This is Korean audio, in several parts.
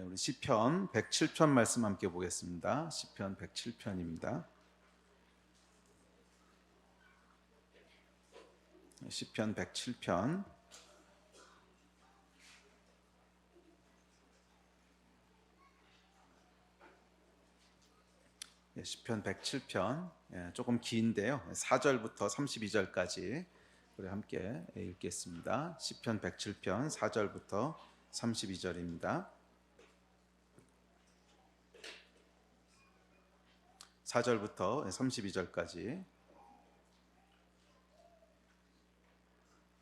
우리 시편 107편 말씀 함께 보겠습니다. 시편 107편입니다. 시편 107편. 시편 107편 조금 긴데요. 4절부터 32절까지 우리 함께 읽겠습니다. 시편 107편 4절부터 32절입니다. 4절부터 32절까지.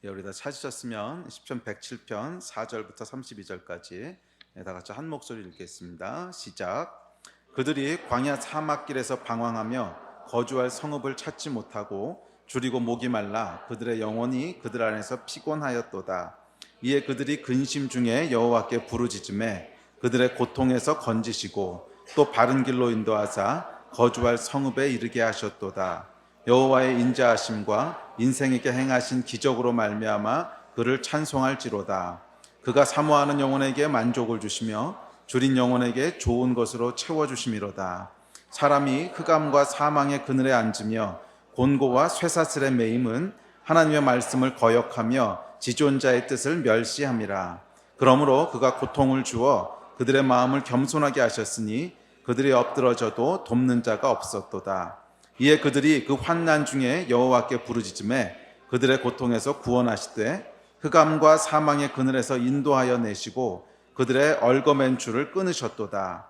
우리 다 찾으셨으면 시편 107편 4절부터 32절까지 다 같이 한 목소리 읽겠습니다. 시작. 그들이 광야 사막길에서 방황하며 거주할 성읍을 찾지 못하고 줄이고 목이 말라 그들의 영혼이 그들 안에서 피곤하였도다. 이에 그들이 근심 중에 여호와께 부르짖음에 그들의 고통에서 건지시고 또 바른 길로 인도하사 거주할 성읍에 이르게 하셨도다. 여호와의 인자하심과 인생에게 행하신 기적으로 말미암아 그를 찬송할지로다. 그가 사모하는 영혼에게 만족을 주시며 줄인 영혼에게 좋은 것으로 채워주심이로다. 사람이 흑암과 사망의 그늘에 앉으며 곤고와 쇠사슬에 매임은 하나님의 말씀을 거역하며 지존자의 뜻을 멸시함이라. 그러므로 그가 고통을 주어 그들의 마음을 겸손하게 하셨으니 그들이 엎드러져도 돕는 자가 없었도다. 이에 그들이 그 환난 중에 여호와께 부르짖음에 그들의 고통에서 구원하시되 흑암과 사망의 그늘에서 인도하여 내시고 그들의 얽어맨 줄을 끊으셨도다.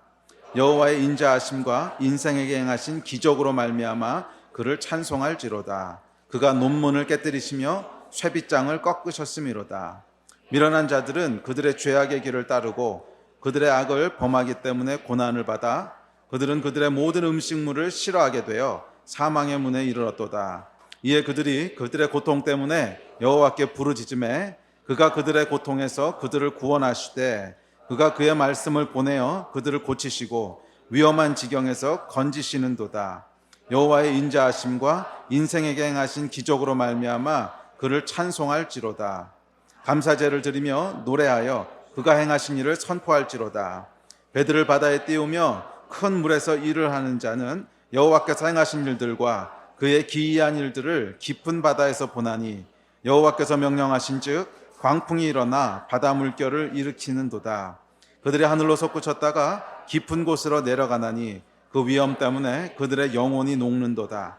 여호와의 인자하심과 인생에게 행하신 기적으로 말미암아 그를 찬송할지로다. 그가 논문을 깨뜨리시며 쇠빗장을 꺾으셨음이로다. 미련한 자들은 그들의 죄악의 길을 따르고 그들의 악을 범하기 때문에 고난을 받아 그들은 그들의 모든 음식물을 싫어하게 되어 사망의 문에 이르렀도다. 이에 그들이 그들의 고통 때문에 여호와께 부르짖음에 그가 그들의 고통에서 그들을 구원하시되 그가 그의 말씀을 보내어 그들을 고치시고 위험한 지경에서 건지시는도다. 여호와의 인자하심과 인생에게 행하신 기적으로 말미암아 그를 찬송할지로다. 감사제를 드리며 노래하여 그가 행하신 일을 선포할지로다. 배들을 바다에 띄우며 큰 물에서 일을 하는 자는 여호와께서 행하신 일들과 그의 기이한 일들을 깊은 바다에서 보나니 여호와께서 명령하신즉 광풍이 일어나 바다 물결을 일으키는도다. 그들이 하늘로 솟구쳤다가 깊은 곳으로 내려가나니 그 위험 때문에 그들의 영혼이 녹는도다.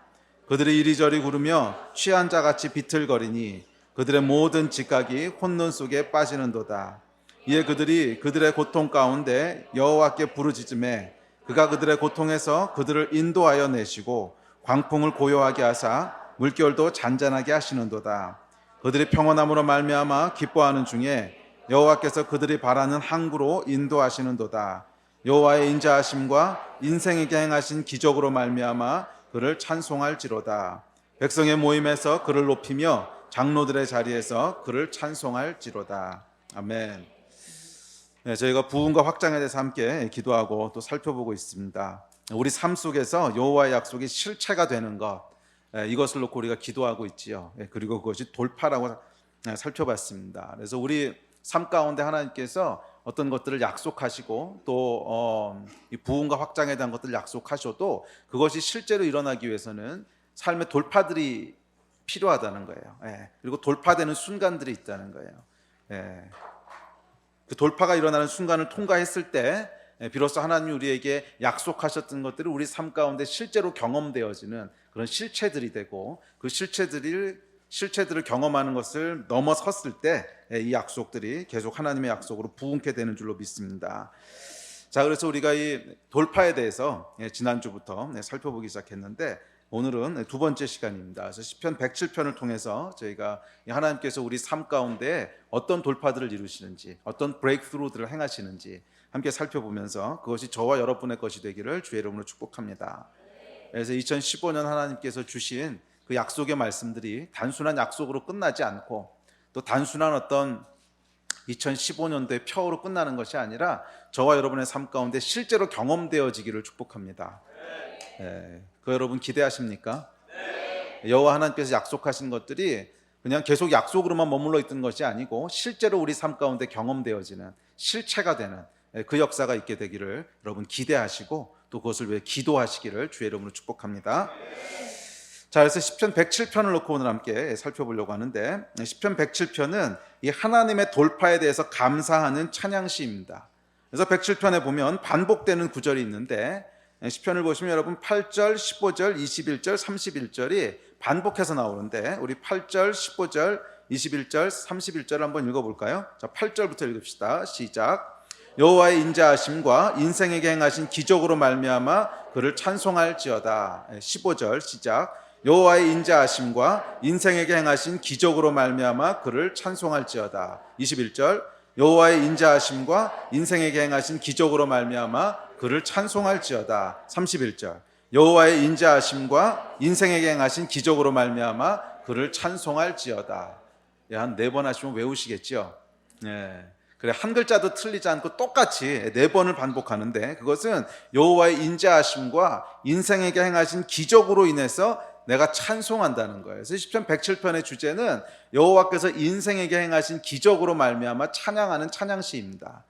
그들이 이리저리 구르며 취한 자같이 비틀거리니 그들의 모든 직각이 혼돈 속에 빠지는도다. 이에 그들이 그들의 고통 가운데 여호와께 부르짖음에 그가 그들의 고통에서 그들을 인도하여 내시고 광풍을 고요하게 하사 물결도 잔잔하게 하시는도다. 그들이 평온함으로 말미암아 기뻐하는 중에 여호와께서 그들이 바라는 항구로 인도하시는도다. 여호와의 인자하심과 인생에게 행하신 기적으로 말미암아 그를 찬송할지로다. 백성의 모임에서 그를 높이며 장로들의 자리에서 그를 찬송할지로다. 아멘. 저희가 부흥과 확장에 대해서 함께 기도하고 또 살펴보고 있습니다. 우리 삶 속에서 여호와의 약속이 실체가 되는 것, 이것을 놓고 우리가 기도하고 있지요. 그리고 그것이 돌파라고 살펴봤습니다. 그래서 우리 삶 가운데 하나님께서 어떤 것들을 약속하시고 또 이 부흥과 확장에 대한 것들을 약속하셔도 그것이 실제로 일어나기 위해서는 삶의 돌파들이 필요하다는 거예요. 그리고 돌파되는 순간들이 있다는 거예요. 그 돌파가 일어나는 순간을 통과했을 때 비로소 하나님이 우리에게 약속하셨던 것들이 우리 삶 가운데 실제로 경험되어지는 그런 실체들이 되고 그 실체들을 경험하는 것을 넘어섰을 때 이 약속들이 계속 하나님의 약속으로 부흥케 되는 줄로 믿습니다. 자, 그래서 우리가 이 돌파에 대해서 지난주부터 살펴보기 시작했는데 오늘은 두 번째 시간입니다. 그래서 시편 107편을 통해서 저희가 하나님께서 우리 삶 가운데 어떤 돌파들을 이루시는지, 어떤 브레이크스루들을 행하시는지 함께 살펴보면서 그것이 저와 여러분의 것이 되기를 주의 이름으로 축복합니다. 그래서 2015년 하나님께서 주신 그 약속의 말씀들이 단순한 약속으로 끝나지 않고 또 단순한 어떤 2015년도의 표어로 끝나는 것이 아니라 저와 여러분의 삶 가운데 실제로 경험되어지기를 축복합니다. 그 여러분 기대하십니까? 여호와 하나님께서 약속하신 것들이 그냥 계속 약속으로만 머물러 있던 것이 아니고 실제로 우리 삶 가운데 경험되어지는 실체가 되는 그 역사가 있게 되기를 여러분 기대하시고 또 그것을 위해 기도하시기를 주의 이름으로 축복합니다. 자, 그래서 시편 107편을 놓고 오늘 함께 살펴보려고 하는데, 시편 107편은 이 하나님의 돌파에 대해서 감사하는 찬양시입니다. 그래서 107편에 보면 반복되는 구절이 있는데, 시편을 보시면 여러분 8절, 15절, 21절, 31절이 반복해서 나오는데, 우리 8절, 15절, 21절, 31절 한번 읽어볼까요? 자, 8절부터 읽읍시다. 시작. 여호와의 인자하심과 인생에게 행하신 기적으로 말미암아 그를 찬송할지어다. 15절 시작. 여호와의 인자하심과 인생에게 행하신 기적으로 말미암아 그를 찬송할지어다. 21절. 여호와의 인자하심과 인생에게 행하신 기적으로 말미암아 그를 찬송할지어다. 31절. 여호와의 인자하심과 인생에게 행하신 기적으로 말미암아 그를 찬송할지어다. 한 4번 하시면 외우시겠죠? 네. 그래, 한 글자도 틀리지 않고 똑같이 4번을 반복하는데, 그것은 여호와의 인자하심과 인생에게 행하신 기적으로 인해서 내가 찬송한다는 거예요. 그래서 시편 107편의 주제는 여호와께서 인생에게 행하신 기적으로 말미암아 찬양하는 찬양시입니다.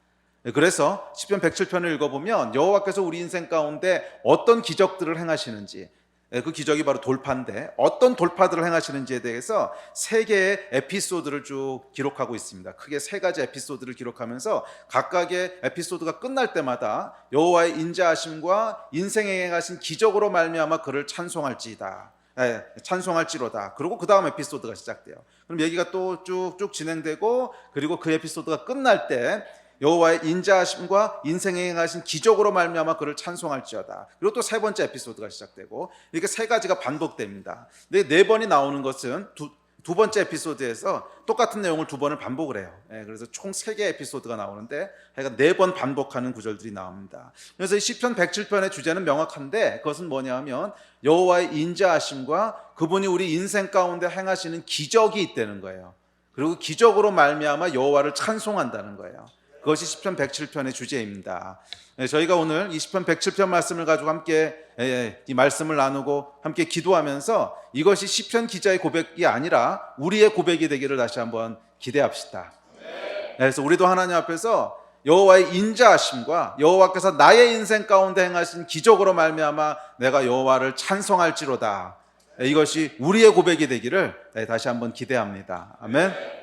그래서 시편 107편을 읽어보면 여호와께서 우리 인생 가운데 어떤 기적들을 행하시는지, 그 기적이 바로 돌파인데 어떤 돌파들을 행하시는지에 대해서 3개의 에피소드를 쭉 기록하고 있습니다. 크게 3가지 에피소드를 기록하면서 각각의 에피소드가 끝날 때마다 여호와의 인자하심과 인생에 행하신 기적으로 말미암아 그를 찬송할지로다. 그리고 그 다음 에피소드가 시작돼요. 그럼 얘기가 또 쭉쭉 진행되고, 그리고 그 에피소드가 끝날 때 여호와의 인자하심과 인생에 행하신 기적으로 말미암아 그를 찬송할지어다. 그리고 또 3번째 에피소드가 시작되고, 이렇게 3가지가 반복됩니다. 근데 4번이 나오는 것은 두 번째 에피소드에서 똑같은 내용을 2번을 반복을 해요. 그래서 총 3개의 에피소드가 나오는데 하여간 4번 반복하는 구절들이 나옵니다. 그래서 이 시편 107편의 주제는 명확한데, 그것은 뭐냐면 여호와의 인자하심과 그분이 우리 인생 가운데 행하시는 기적이 있다는 거예요. 그리고 기적으로 말미암아 여호와를 찬송한다는 거예요. 그것이 시편 107편의 주제입니다. 저희가 오늘 이 시편 107편 말씀을 가지고 함께 이 말씀을 나누고 함께 기도하면서 이것이 시편 기자의 고백이 아니라 우리의 고백이 되기를 다시 한번 기대합시다. 그래서 우리도 하나님 앞에서 여호와의 인자하심과 여호와께서 나의 인생 가운데 행하신 기적으로 말미암아 내가 여호와를 찬송할지로다, 이것이 우리의 고백이 되기를 다시 한번 기대합니다. 아멘.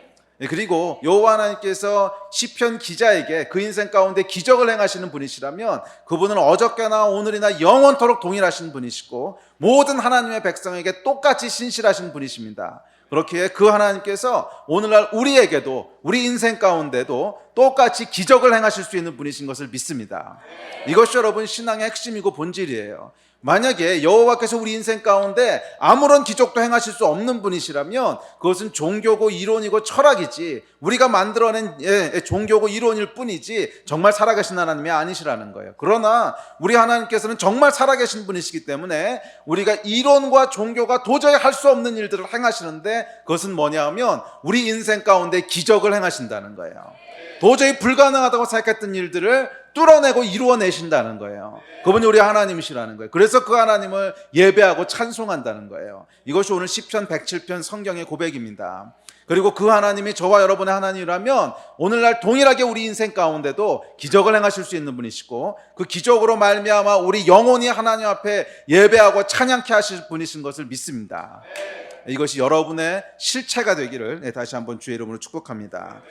그리고 여호와 하나님께서 시편 기자에게 그 인생 가운데 기적을 행하시는 분이시라면 그분은 어저께나 오늘이나 영원토록 동일하신 분이시고 모든 하나님의 백성에게 똑같이 신실하신 분이십니다. 그렇기에 그 하나님께서 오늘날 우리에게도 우리 인생 가운데도 똑같이 기적을 행하실 수 있는 분이신 것을 믿습니다. 이것이 여러분 신앙의 핵심이고 본질이에요. 만약에 여호와께서 우리 인생 가운데 아무런 기적도 행하실 수 없는 분이시라면 그것은 종교고 이론이고 철학이지, 우리가 만들어낸 종교고 이론일 뿐이지 정말 살아계신 하나님이 아니시라는 거예요. 그러나 우리 하나님께서는 정말 살아계신 분이시기 때문에 우리가 이론과 종교가 도저히 할 수 없는 일들을 행하시는데, 그것은 뭐냐 하면 우리 인생 가운데 기적을 행하신다는 거예요. 도저히 불가능하다고 생각했던 일들을 뚫어내고 이루어내신다는 거예요. 그분이 우리 하나님이시라는 거예요. 그래서 그 하나님을 예배하고 찬송한다는 거예요. 이것이 오늘 시편 107편 성경의 고백입니다. 그리고 그 하나님이 저와 여러분의 하나님이라면 오늘날 동일하게 우리 인생 가운데도 기적을 행하실 수 있는 분이시고, 그 기적으로 말미암아 우리 영혼이 하나님 앞에 예배하고 찬양케 하실 분이신 것을 믿습니다. 이것이 여러분의 실체가 되기를 다시 한번 주의 이름으로 축복합니다.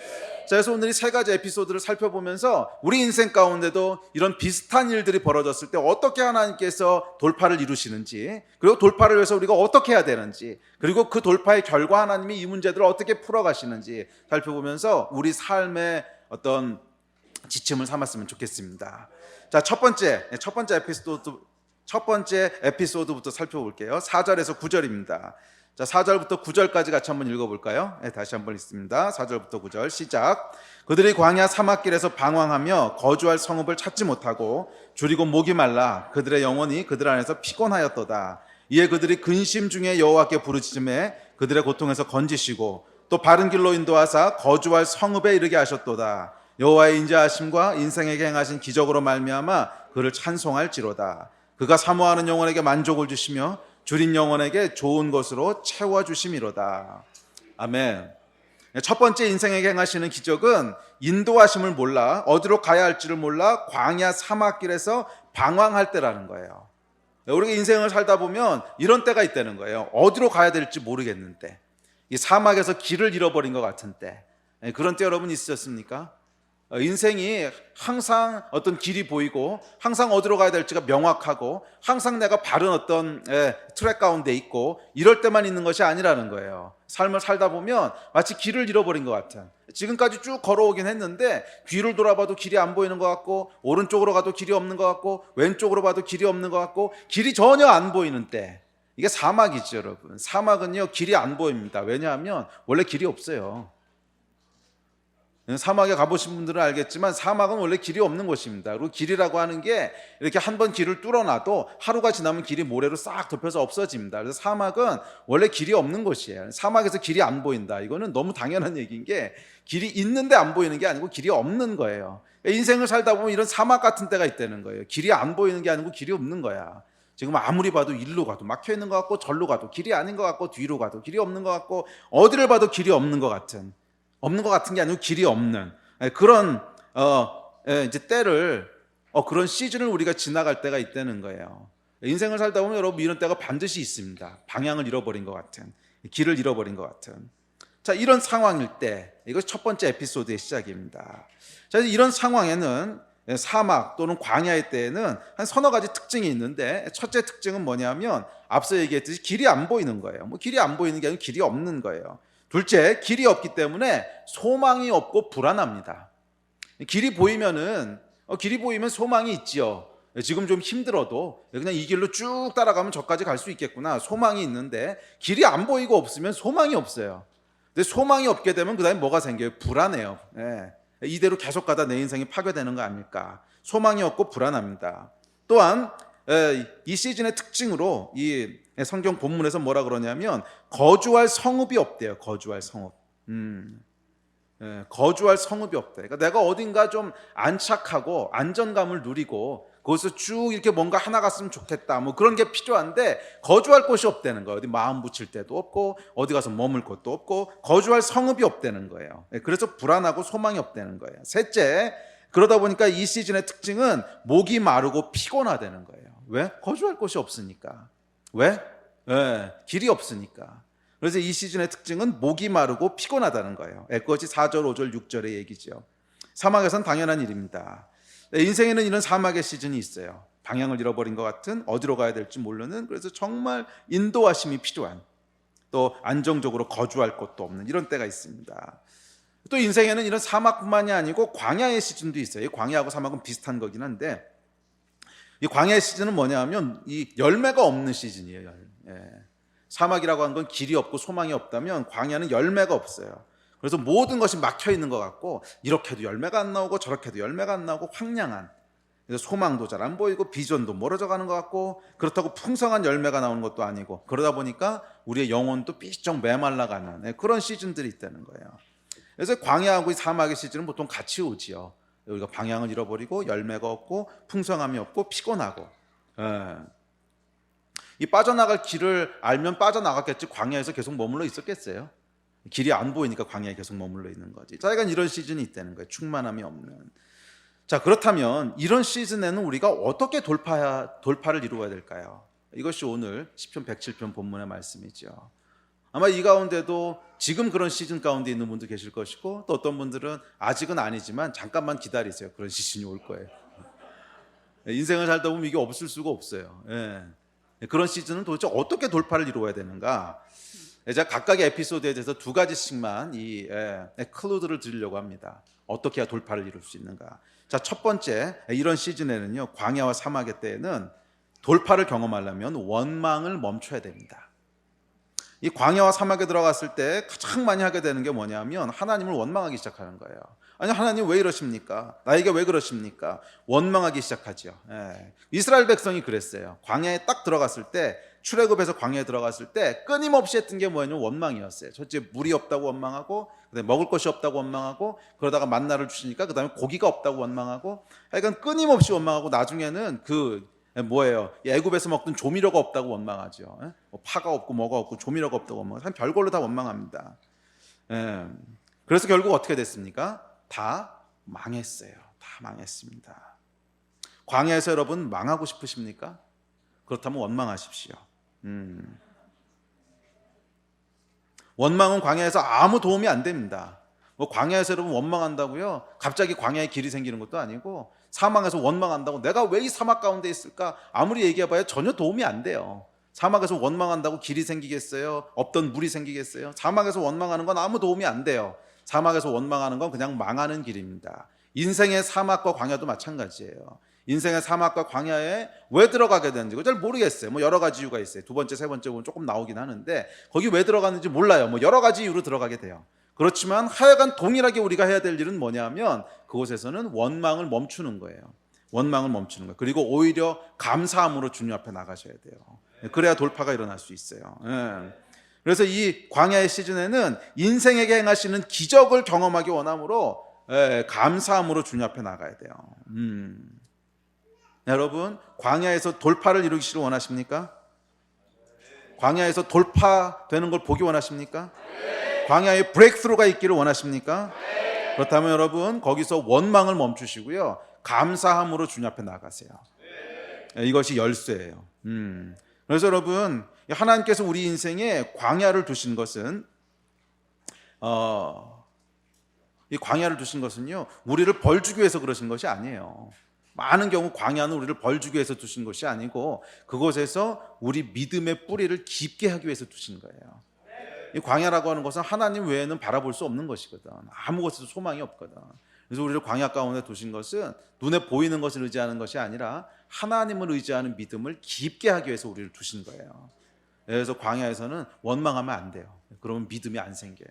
자, 그래서 오늘 이 3가지 에피소드를 살펴보면서 우리 인생 가운데도 이런 비슷한 일들이 벌어졌을 때 어떻게 하나님께서 돌파를 이루시는지, 그리고 돌파를 위해서 우리가 어떻게 해야 되는지, 그리고 그 돌파의 결과 하나님이 이 문제들을 어떻게 풀어가시는지 살펴보면서 우리 삶의 어떤 지침을 삼았으면 좋겠습니다. 자, 첫 번째 에피소드부터 살펴볼게요. 4절에서 9절입니다. 자, 4절부터 9절까지 같이 한번 읽어볼까요? 다시 한번 읽습니다. 4절부터 9절 시작. 그들이 광야 사막길에서 방황하며 거주할 성읍을 찾지 못하고 줄이고 목이 말라 그들의 영혼이 그들 안에서 피곤하였도다. 이에 그들이 근심 중에 여호와께 부르짖음에 그들의 고통에서 건지시고 또 바른 길로 인도하사 거주할 성읍에 이르게 하셨도다. 여호와의 인자하심과 인생에게 행하신 기적으로 말미암아 그를 찬송할지로다. 그가 사모하는 영혼에게 만족을 주시며 줄인 영혼에게 좋은 것으로 채워주심이로다. 아멘. 첫 번째 인생에게 행하시는 기적은 인도하심을 몰라 어디로 가야 할지를 몰라 광야 사막길에서 방황할 때라는 거예요. 우리가 인생을 살다 보면 이런 때가 있다는 거예요. 어디로 가야 될지 모르겠는데, 이 사막에서 길을 잃어버린 것 같은 때, 그런 때 여러분 있으셨습니까? 인생이 항상 어떤 길이 보이고 항상 어디로 가야 될지가 명확하고 항상 내가 바른 어떤 트랙 가운데 있고 이럴 때만 있는 것이 아니라는 거예요. 삶을 살다 보면 마치 길을 잃어버린 것 같은, 지금까지 쭉 걸어오긴 했는데 뒤를 돌아봐도 길이 안 보이는 것 같고 오른쪽으로 가도 길이 없는 것 같고 왼쪽으로 봐도 길이 없는 것 같고 길이 전혀 안 보이는 때, 이게 사막이죠 여러분. 사막은요 길이 안 보입니다. 왜냐하면 원래 길이 없어요. 사막에 가보신 분들은 알겠지만 사막은 원래 길이 없는 곳입니다. 그리고 길이라고 하는 게 이렇게 한 번 길을 뚫어놔도 하루가 지나면 길이 모래로 싹 덮여서 없어집니다. 그래서 사막은 원래 길이 없는 곳이에요. 사막에서 길이 안 보인다, 이거는 너무 당연한 얘기인 게 길이 있는데 안 보이는 게 아니고 길이 없는 거예요. 인생을 살다 보면 이런 사막 같은 때가 있다는 거예요. 길이 안 보이는 게 아니고 길이 없는 거야. 지금 아무리 봐도 일로 가도 막혀 있는 것 같고 절로 가도 길이 아닌 것 같고 뒤로 가도 길이 없는 것 같고 어디를 봐도 길이 없는 것 같은, 없는 것 같은 게 아니고 길이 없는 그런 이제 때를 그런 시즌을 우리가 지나갈 때가 있다는 거예요. 인생을 살다 보면 여러분 이런 때가 반드시 있습니다. 방향을 잃어버린 것 같은, 길을 잃어버린 것 같은. 자, 이런 상황일 때, 이것이 첫 번째 에피소드의 시작입니다. 자, 이런 상황에는 사막 또는 광야의 때에는 한 서너 가지 특징이 있는데, 첫째 특징은 뭐냐면 앞서 얘기했듯이 길이 안 보이는 거예요. 뭐 길이 안 보이는 게 아니고 길이 없는 거예요. 둘째, 길이 없기 때문에 소망이 없고 불안합니다. 길이 보이면 소망이 있지요. 지금 좀 힘들어도 그냥 이 길로 쭉 따라가면 저까지 갈 수 있겠구나, 소망이 있는데 길이 안 보이고 없으면 소망이 없어요. 근데 소망이 없게 되면 그 다음에 뭐가 생겨요? 불안해요. 이대로 계속 가다 내 인생이 파괴되는 거 아닐까. 소망이 없고 불안합니다. 또한 이 시즌의 특징으로 이 성경 본문에서 뭐라 그러냐면 거주할 성읍이 없대요. 거주할 성읍. 거주할 성읍이 없대. 그러니까 내가 어딘가 좀 안착하고 안정감을 누리고 거기서 쭉 이렇게 뭔가 하나 갔으면 좋겠다, 뭐 그런 게 필요한데 거주할 곳이 없다는 거예요. 어디 마음 붙일 데도 없고 어디 가서 머물 곳도 없고 거주할 성읍이 없다는 거예요. 그래서 불안하고 소망이 없다는 거예요. 셋째, 그러다 보니까 이 시즌의 특징은 목이 마르고 피곤하다는 거예요. 왜? 거주할 곳이 없으니까. 왜? 길이 없으니까. 그래서 이 시즌의 특징은 목이 마르고 피곤하다는 거예요. 그것이 4절, 5절, 6절의 얘기죠. 사막에선 당연한 일입니다. 인생에는 이런 사막의 시즌이 있어요. 방향을 잃어버린 것 같은, 어디로 가야 될지 모르는, 그래서 정말 인도하심이 필요한, 또 안정적으로 거주할 곳도 없는 이런 때가 있습니다. 또 인생에는 이런 사막뿐만이 아니고 광야의 시즌도 있어요. 광야하고 사막은 비슷한 거긴 한데, 이 광야의 시즌은 뭐냐 하면 이 열매가 없는 시즌이에요. 사막이라고 하는 건 길이 없고 소망이 없다면 광야는 열매가 없어요. 그래서 모든 것이 막혀 있는 것 같고 이렇게 해도 열매가 안 나오고 저렇게 해도 열매가 안 나오고 황량한, 그래서 소망도 잘 안 보이고 비전도 멀어져 가는 것 같고, 그렇다고 풍성한 열매가 나오는 것도 아니고, 그러다 보니까 우리의 영혼도 삐쩍 메말라가는 그런 시즌들이 있다는 거예요. 그래서 광야하고 이 사막의 시즌은 보통 같이 오지요. 우리가 방향을 잃어버리고 열매가 없고 풍성함이 없고 피곤하고. 이 빠져나갈 길을 알면 빠져나갔겠지 광야에서 계속 머물러 있었겠어요? 길이 안 보이니까 광야에 계속 머물러 있는 거지. 자, 약간 이런 시즌이 있다는 거예요. 충만함이 없는. 자, 그렇다면 이런 시즌에는 우리가 어떻게 돌파를 이루어야 될까요? 이것이 오늘 시편 107편 본문의 말씀이죠. 아마 이 가운데도 지금 그런 시즌 가운데 있는 분도 계실 것이고, 또 어떤 분들은 아직은 아니지만 잠깐만 기다리세요. 그런 시즌이 올 거예요. 인생을 살다 보면 이게 없을 수가 없어요. 그런 시즌은 도대체 어떻게 돌파를 이루어야 되는가? 제가 각각의 에피소드에 대해서 두 가지씩만 이 클루드를 드리려고 합니다. 어떻게 해야 돌파를 이룰 수 있는가? 자, 첫 번째, 이런 시즌에는요, 광야와 사막의 때에는 돌파를 경험하려면 원망을 멈춰야 됩니다. 이 광야와 사막에 들어갔을 때 가장 많이 하게 되는 게 뭐냐면 하나님을 원망하기 시작하는 거예요. 아니, 하나님 왜 이러십니까? 나에게 왜 그러십니까? 원망하기 시작하죠. 이스라엘 백성이 그랬어요. 광야에 딱 들어갔을 때, 출애굽에서 광야에 들어갔을 때 끊임없이 했던 게 뭐냐면 원망이었어요. 첫째, 물이 없다고 원망하고, 그다음에 먹을 것이 없다고 원망하고, 그러다가 만나를 주시니까 그다음에 고기가 없다고 원망하고, 하여간 끊임없이 원망하고, 나중에는 애굽에서 먹던 조미료가 없다고 원망하죠. 파가 없고 뭐가 없고 조미료가 없다고 원망하고, 한 별걸로 다 원망합니다. 그래서 결국 어떻게 됐습니까? 다 망했어요. 다 망했습니다. 광야에서 여러분 망하고 싶으십니까? 그렇다면 원망하십시오. 원망은 광야에서 아무 도움이 안 됩니다. 뭐 광야에서 여러분 원망한다고요? 갑자기 광야에 길이 생기는 것도 아니고, 사막에서 원망한다고 내가 왜 이 사막 가운데 있을까? 아무리 얘기해봐야 전혀 도움이 안 돼요. 사막에서 원망한다고 길이 생기겠어요? 없던 물이 생기겠어요? 사막에서 원망하는 건 아무 도움이 안 돼요. 사막에서 원망하는 건 그냥 망하는 길입니다. 인생의 사막과 광야도 마찬가지예요. 인생의 사막과 광야에 왜 들어가게 되는지 잘 모르겠어요. 뭐 여러 가지 이유가 있어요. 두 번째, 세 번째 보면 조금 나오긴 하는데 거기 왜 들어갔는지 몰라요. 뭐 여러 가지 이유로 들어가게 돼요. 그렇지만 하여간 동일하게 우리가 해야 될 일은 뭐냐면 그곳에서는 원망을 멈추는 거예요. 원망을 멈추는 거예요. 그리고 오히려 감사함으로 주님 앞에 나가셔야 돼요. 그래야 돌파가 일어날 수 있어요. 그래서 이 광야의 시즌에는 인생에게 행하시는 기적을 경험하기 원함으로 감사함으로 주님 앞에 나가야 돼요. 여러분, 광야에서 돌파를 이루기를 원하십니까? 광야에서 돌파되는 걸 보기 원하십니까? 광야에 브레이크스루가 있기를 원하십니까? 그렇다면 여러분, 거기서 원망을 멈추시고요, 감사함으로 주님 앞에 나가세요. 이것이 열쇠예요. 그래서 여러분, 하나님께서 우리 인생에 광야를 두신 것은 이 광야를 두신 것은요, 우리를 벌 주기 위해서 그러신 것이 아니에요. 많은 경우 광야는 우리를 벌 주기 위해서 두신 것이 아니고 그곳에서 우리 믿음의 뿌리를 깊게 하기 위해서 두신 거예요. 이 광야라고 하는 것은 하나님 외에는 바라볼 수 없는 것이거든. 아무 곳에도 소망이 없거든. 그래서 우리를 광야 가운데 두신 것은 눈에 보이는 것을 의지하는 것이 아니라 하나님을 의지하는 믿음을 깊게 하기 위해서 우리를 두신 거예요. 그래서 광야에서는 원망하면 안 돼요. 그러면 믿음이 안 생겨요.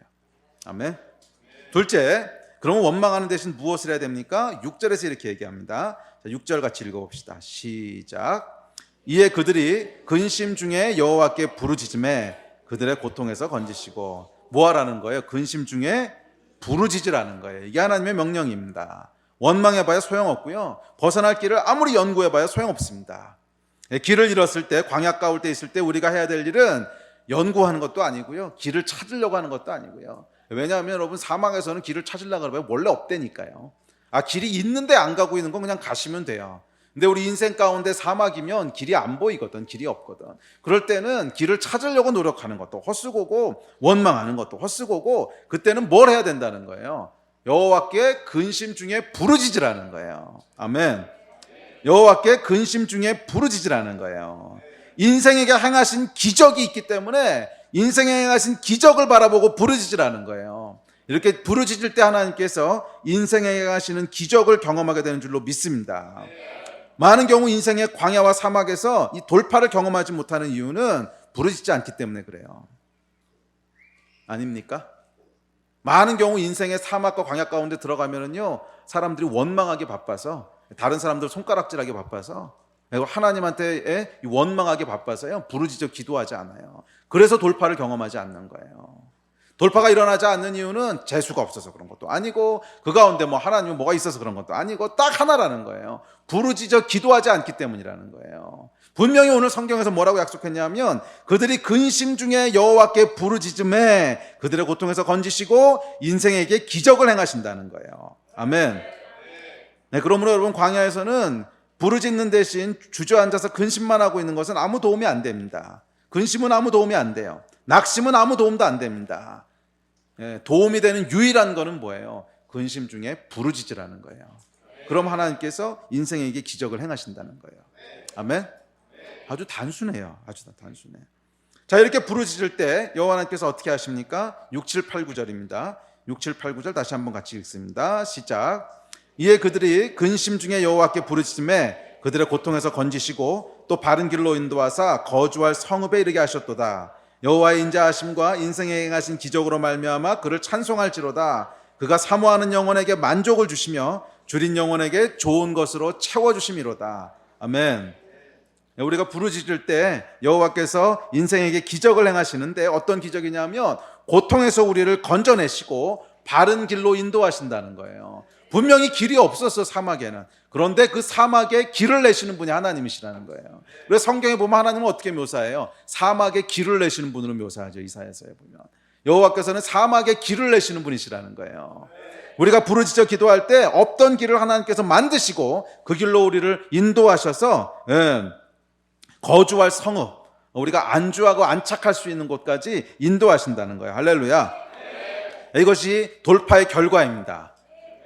아멘. 둘째, 그러면 원망하는 대신 무엇을 해야 됩니까? 6절에서 이렇게 얘기합니다. 자, 6절 같이 읽어봅시다. 시작. 이에 그들이 근심 중에 여호와께 부르짖음에 그들의 고통에서 건지시고. 뭐 하라는 거예요? 근심 중에 부르짖으라는 거예요. 이게 하나님의 명령입니다. 원망해봐야 소용없고요, 벗어날 길을 아무리 연구해봐야 소용없습니다. 길을 잃었을 때, 광야 가운데 있을 때 우리가 해야 될 일은 연구하는 것도 아니고요, 길을 찾으려고 하는 것도 아니고요. 왜냐하면 여러분, 사막에서는 길을 찾으려고 하면 원래 없다니까요. 길이 있는데 안 가고 있는 건 그냥 가시면 돼요. 근데 우리 인생 가운데 사막이면 길이 안 보이거든, 길이 없거든. 그럴 때는 길을 찾으려고 노력하는 것도 헛수고고, 원망하는 것도 헛수고고, 그때는 뭘 해야 된다는 거예요? 여호와께 근심 중에 부르짖으라는 거예요. 아멘. 여호와께 근심 중에 부르짖으라는 거예요. 인생에게 행하신 기적이 있기 때문에 인생에 행하신 기적을 바라보고 부르짖으라는 거예요. 이렇게 부르짖을 때 하나님께서 인생에 행하시는 기적을 경험하게 되는 줄로 믿습니다. 많은 경우 인생의 광야와 사막에서 이 돌파를 경험하지 못하는 이유는 부르짖지 않기 때문에 그래요. 아닙니까? 많은 경우 인생의 사막과 광야 가운데 들어가면은요, 사람들이 원망하기 바빠서, 다른 사람들 손가락질하기 바빠서, 하나님한테 원망하기 바빠서요, 부르짖어 기도하지 않아요. 그래서 돌파를 경험하지 않는 거예요. 돌파가 일어나지 않는 이유는 재수가 없어서 그런 것도 아니고, 그 가운데 뭐 하나님은 뭐가 있어서 그런 것도 아니고, 딱 하나라는 거예요. 부르짖어 기도하지 않기 때문이라는 거예요. 분명히 오늘 성경에서 뭐라고 약속했냐면, 그들이 근심 중에 여호와께 부르짖음에 그들의 고통에서 건지시고 인생에게 기적을 행하신다는 거예요. 아멘. 네, 그러므로 여러분, 광야에서는 부르짖는 대신 주저앉아서 근심만 하고 있는 것은 아무 도움이 안 됩니다. 근심은 아무 도움이 안 돼요. 낙심은 아무 도움도 안 됩니다. 도움이 되는 유일한 거는 뭐예요? 근심 중에 부르짖으라는 거예요. 그럼 하나님께서 인생에게 기적을 행하신다는 거예요. 아멘. 아주 단순해요. 아주 단순해. 자, 이렇게 부르짖을 때 여호와 하나님께서 어떻게 하십니까? 6, 7, 8, 9절입니다. 6, 7, 8, 9절 다시 한번 같이 읽습니다. 시작. 이에 그들이 근심 중에 여호와께 부르짖음에 그들의 고통에서 건지시고 또 바른 길로 인도하사 거주할 성읍에 이르게 하셨도다. 여호와의 인자하심과 인생에 행하신 기적으로 말미암아 그를 찬송할지로다. 그가 사모하는 영혼에게 만족을 주시며 줄인 영혼에게 좋은 것으로 채워주심이로다. 아멘. 우리가 부르짖을 때 여호와께서 인생에게 기적을 행하시는데, 어떤 기적이냐면 고통에서 우리를 건져내시고 바른 길로 인도하신다는 거예요. 분명히 길이 없었어, 사막에는. 그런데 그 사막에 길을 내시는 분이 하나님이시라는 거예요. 그래서 성경에 보면 하나님은 어떻게 묘사해요? 사막에 길을 내시는 분으로 묘사하죠. 이사야서에 보면 여호와께서는 사막에 길을 내시는 분이시라는 거예요. 우리가 부르짖어 기도할 때 없던 길을 하나님께서 만드시고 그 길로 우리를 인도하셔서 거주할 성읍, 우리가 안주하고 안착할 수 있는 곳까지 인도하신다는 거예요. 할렐루야. 이것이 돌파의 결과입니다.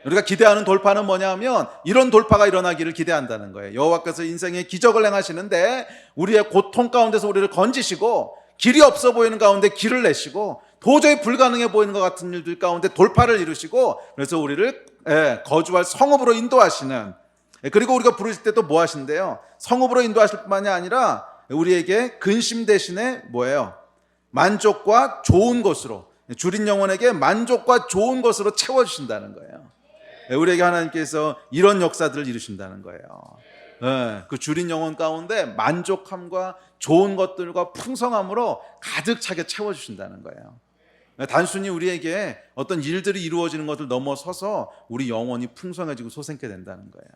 우리가 기대하는 돌파는 뭐냐면 이런 돌파가 일어나기를 기대한다는 거예요. 여호와께서 인생의 기적을 행하시는데 우리의 고통 가운데서 우리를 건지시고 길이 없어 보이는 가운데 길을 내시고 도저히 불가능해 보이는 것 같은 일들 가운데 돌파를 이루시고 그래서 우리를 거주할 성읍으로 인도하시는, 그리고 우리가 부르실 때 또 뭐 하신대요? 성읍으로 인도하실 뿐만이 아니라 우리에게 근심 대신에 뭐예요? 만족과 좋은 것으로, 줄인 영혼에게 만족과 좋은 것으로 채워주신다는 거예요. 우리에게 하나님께서 이런 역사들을 이루신다는 거예요. 그 줄인 영혼 가운데 만족함과 좋은 것들과 풍성함으로 가득 차게 채워주신다는 거예요. 단순히 우리에게 어떤 일들이 이루어지는 것을 넘어서서 우리 영혼이 풍성해지고 소생케 된다는 거예요.